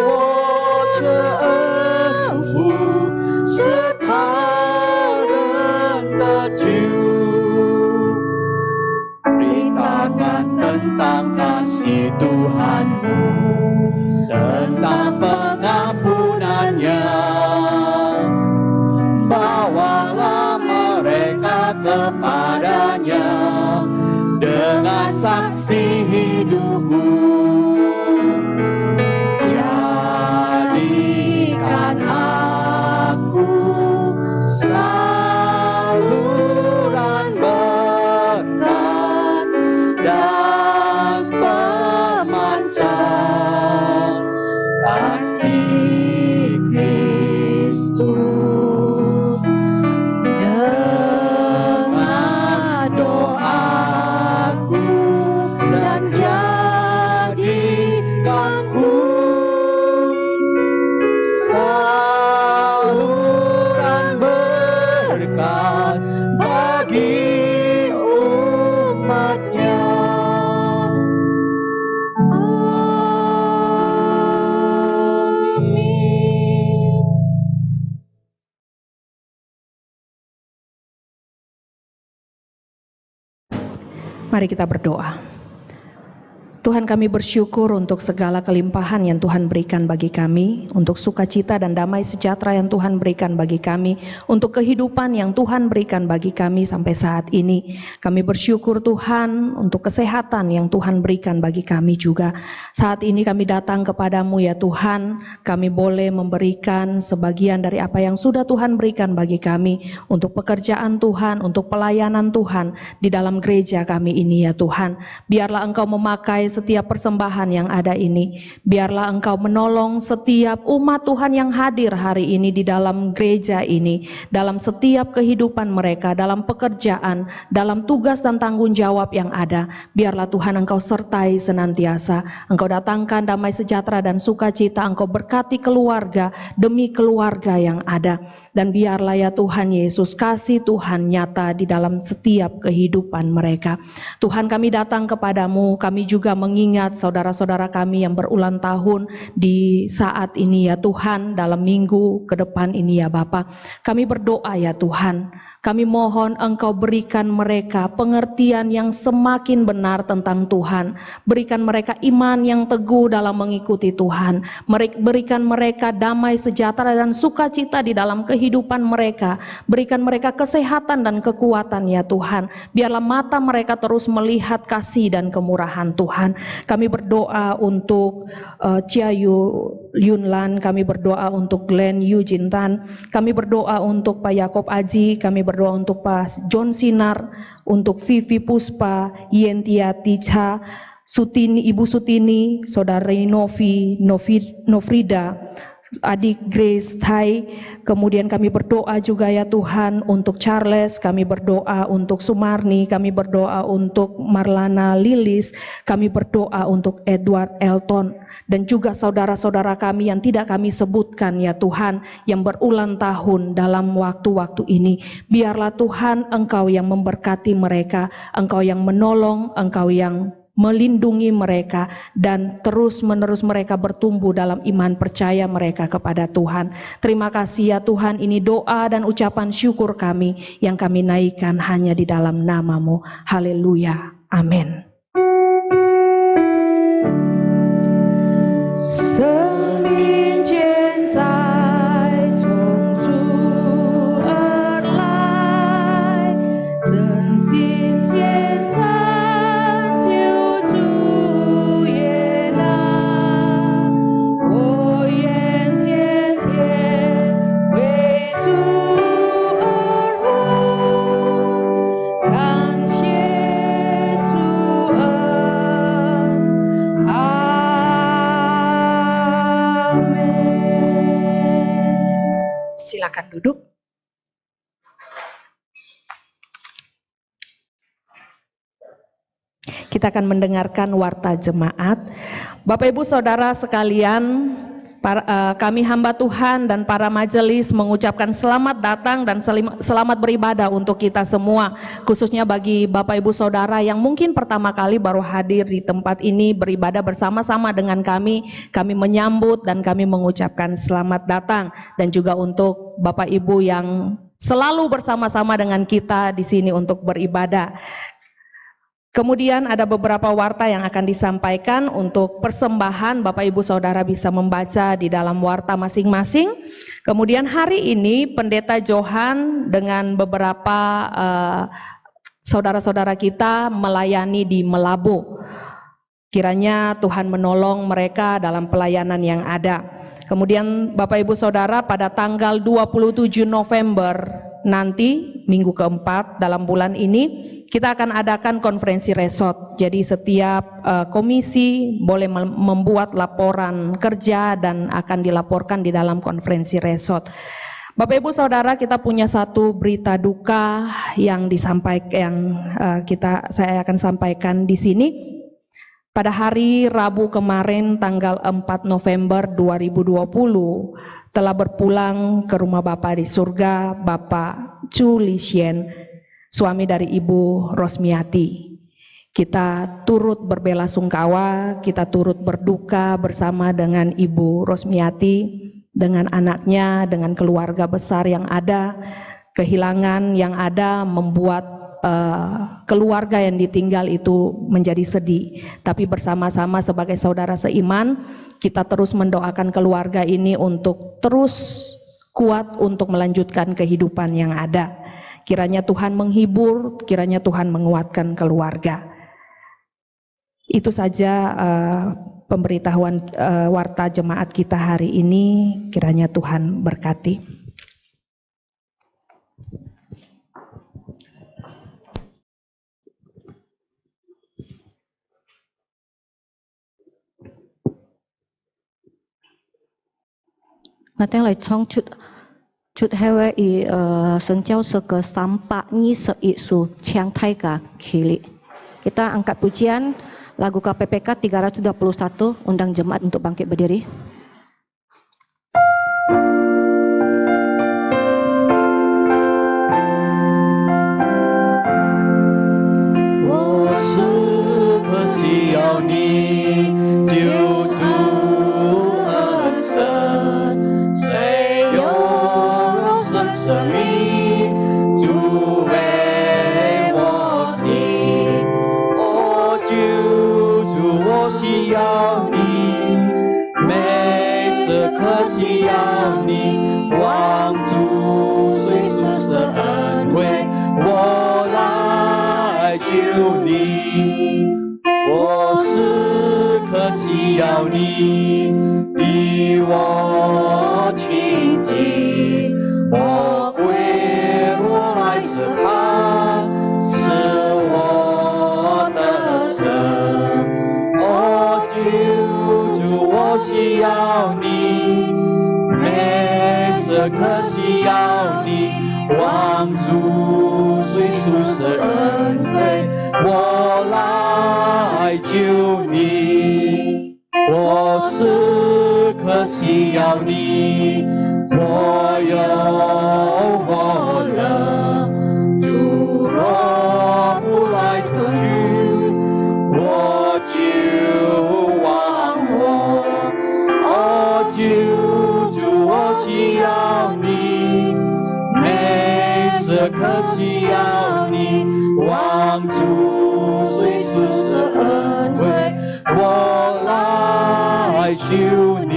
我賜恩福，是他人的救。Rintangan tentang kasih Tuhanmu, tentang pengampunannya, bawalah mereka kepadanya dengan saksi hidupmu. Jadikan aku saluran berkat dan pemancar kasih Mari kita berdoa. Tuhan, kami bersyukur untuk segala kelimpahan yang Tuhan berikan bagi kami, untuk sukacita dan damai sejahtera yang Tuhan berikan bagi kami, untuk kehidupan yang Tuhan berikan bagi kami sampai saat ini. Kami bersyukur Tuhan untuk kesehatan yang Tuhan berikan bagi kami juga. Saat ini kami datang kepadamu ya Tuhan, kami boleh memberikan sebagian dari apa yang sudah Tuhan berikan bagi kami, untuk pekerjaan Tuhan, untuk pelayanan Tuhan di dalam gereja kami ini ya Tuhan. Biarlah Engkau memakai setiap persembahan yang ada ini. Biarlah Engkau menolong setiap umat Tuhan yang hadir hari ini di dalam gereja ini, dalam setiap kehidupan mereka, dalam pekerjaan, dalam tugas dan tanggung jawab yang ada. Biarlah Tuhan Engkau sertai senantiasa. Engkau datangkan damai sejahtera dan sukacita. Engkau berkati keluarga demi keluarga yang ada. Dan biarlah ya Tuhan Yesus, kasih Tuhan nyata di dalam setiap kehidupan mereka. Tuhan, kami datang kepadamu, kami juga mengingat saudara-saudara kami yang berulang tahun di saat ini ya Tuhan, dalam minggu ke depan ini ya Bapa. Kami berdoa ya Tuhan, kami mohon Engkau berikan mereka pengertian yang semakin benar tentang Tuhan. Berikan mereka iman yang teguh dalam mengikuti Tuhan. Berikan mereka damai sejahtera dan sukacita di dalam kehidupan mereka. Berikan mereka kesehatan dan kekuatan ya Tuhan. Biarlah mata mereka terus melihat kasih dan kemurahan Tuhan. Kami berdoa untuk Chia Yunlan, kami berdoa untuk Glenn Yujintan, kami berdoa untuk Pak Yakob Aji, kami berdoa untuk Pak John Sinar, untuk Vivi Puspa, Yentia Ticha, Sutini, Ibu Sutini, Saudari Nofrida, adik Grace Thai. Kemudian kami berdoa juga ya Tuhan untuk Charles, kami berdoa untuk Sumarni, kami berdoa untuk Marlana Lilis, kami berdoa untuk Edward Elton, dan juga saudara-saudara kami yang tidak kami sebutkan ya Tuhan, yang berulang tahun dalam waktu-waktu ini. Biarlah Tuhan Engkau yang memberkati mereka, Engkau yang menolong, Engkau yang melindungi mereka, dan terus-menerus mereka bertumbuh dalam iman percaya mereka kepada Tuhan. Terima kasih ya Tuhan, ini doa dan ucapan syukur kami yang kami naikkan hanya di dalam nama-Mu. Haleluya. Amin. Silakan duduk. Kita akan mendengarkan warta jemaat. Bapak Ibu Saudara sekalian, kami hamba Tuhan dan para majelis mengucapkan selamat datang dan selamat beribadah untuk kita semua, khususnya bagi Bapak Ibu Saudara yang mungkin pertama kali baru hadir di tempat ini beribadah bersama-sama dengan kami. Kami menyambut dan kami mengucapkan selamat datang, dan juga untuk Bapak Ibu yang selalu bersama-sama dengan kita di sini untuk beribadah. Kemudian ada beberapa warta yang akan disampaikan untuk persembahan. Bapak Ibu Saudara bisa membaca di dalam warta masing-masing. Kemudian hari ini Pendeta Johan dengan beberapa saudara-saudara kita melayani di Melabu. Kiranya Tuhan menolong mereka dalam pelayanan yang ada. Kemudian Bapak Ibu Saudara, pada tanggal 27 November nanti, minggu keempat dalam bulan ini, kita akan adakan konferensi resort. Jadi setiap komisi boleh membuat laporan kerja dan akan dilaporkan di dalam konferensi resort. Bapak Ibu Saudara, kita punya satu berita duka yang disampaikan, saya akan sampaikan di sini. Pada hari Rabu kemarin tanggal 4 November 2020 telah berpulang ke rumah Bapa di surga Bapak Chu Lisien, suami dari Ibu Rosmiati. Kita turut berbelasungkawa, kita turut berduka bersama dengan Ibu Rosmiati, dengan anaknya, dengan keluarga besar yang ada. Kehilangan yang ada membuat keluarga yang ditinggal itu menjadi sedih. Tapi bersama-sama sebagai saudara seiman, kita terus mendoakan keluarga ini untuk terus kuat untuk melanjutkan kehidupan yang ada. Kiranya Tuhan menghibur, kiranya Tuhan menguatkan keluarga. Itu saja pemberitahuan warta jemaat kita hari ini. Kiranya Tuhan berkati. Ngaten lai chong chut hewe i senjau seke sampak ni seisu ciang taiga kili. Kita angkat pujian lagu KPPK 321, undang jemaat untuk bangkit berdiri. 需要你，望主随属的恩惠，我来救你。我时刻需要你，与我亲近。我归我来是他，是我的神。哦，主，我需要你。 时刻需要你，望主随属是恩惠，我来救你。我时刻需要你，我有我了。主若不来同居，我就忘我。哦，主，我需要你，每时刻需要你，望主随属是恩惠，我来救你。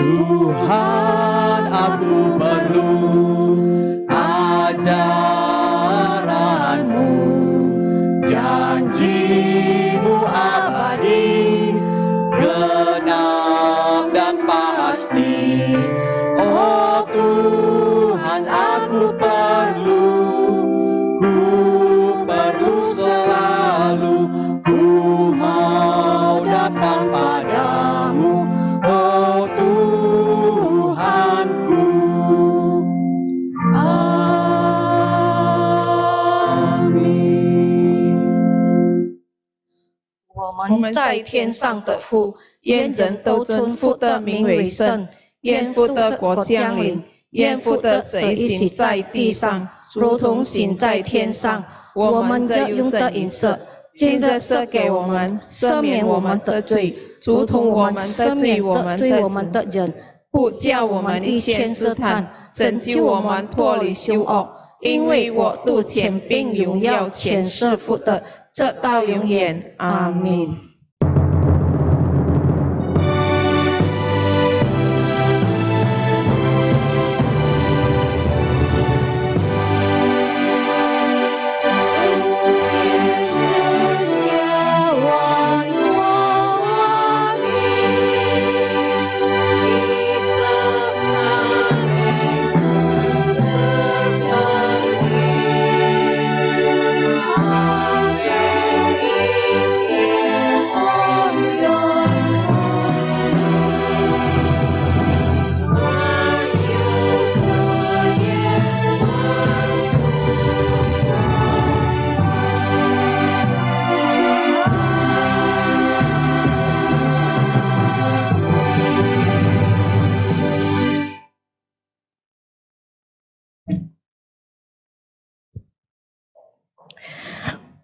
Tuhan, aku perlu ajaran-Mu, janji-Mu abadi, genap dan pasti. Oh Tuhan, aku perlu selalu, ku mau datang padamu. Oh Tuhanku, amin。我们在天上的父，愿人都尊父的名为圣，愿父的国降临，愿父的旨意行在地上，如同行在天上。我们日用的饮食，今日赐给我们，赦免我们的罪，如同我们赦免我们的人，不叫我们遇见试探，拯救我们脱离羞恶。因为我度权并荣耀全是父的，直到永远。阿们。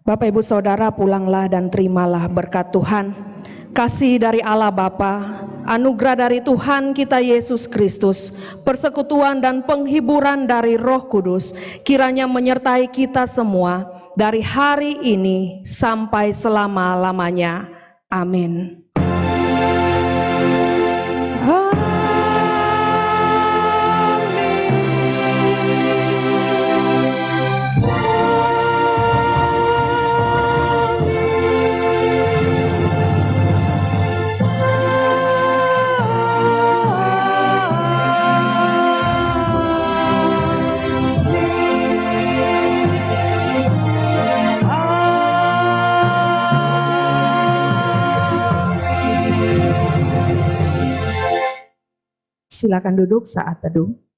Bapak Ibu Saudara, pulanglah dan terimalah berkat Tuhan. Kasih dari Allah Bapa, anugerah dari Tuhan kita Yesus Kristus, persekutuan dan penghiburan dari Roh Kudus, kiranya menyertai kita semua dari hari ini sampai selama-lamanya. Amin. Silakan duduk saat teduh.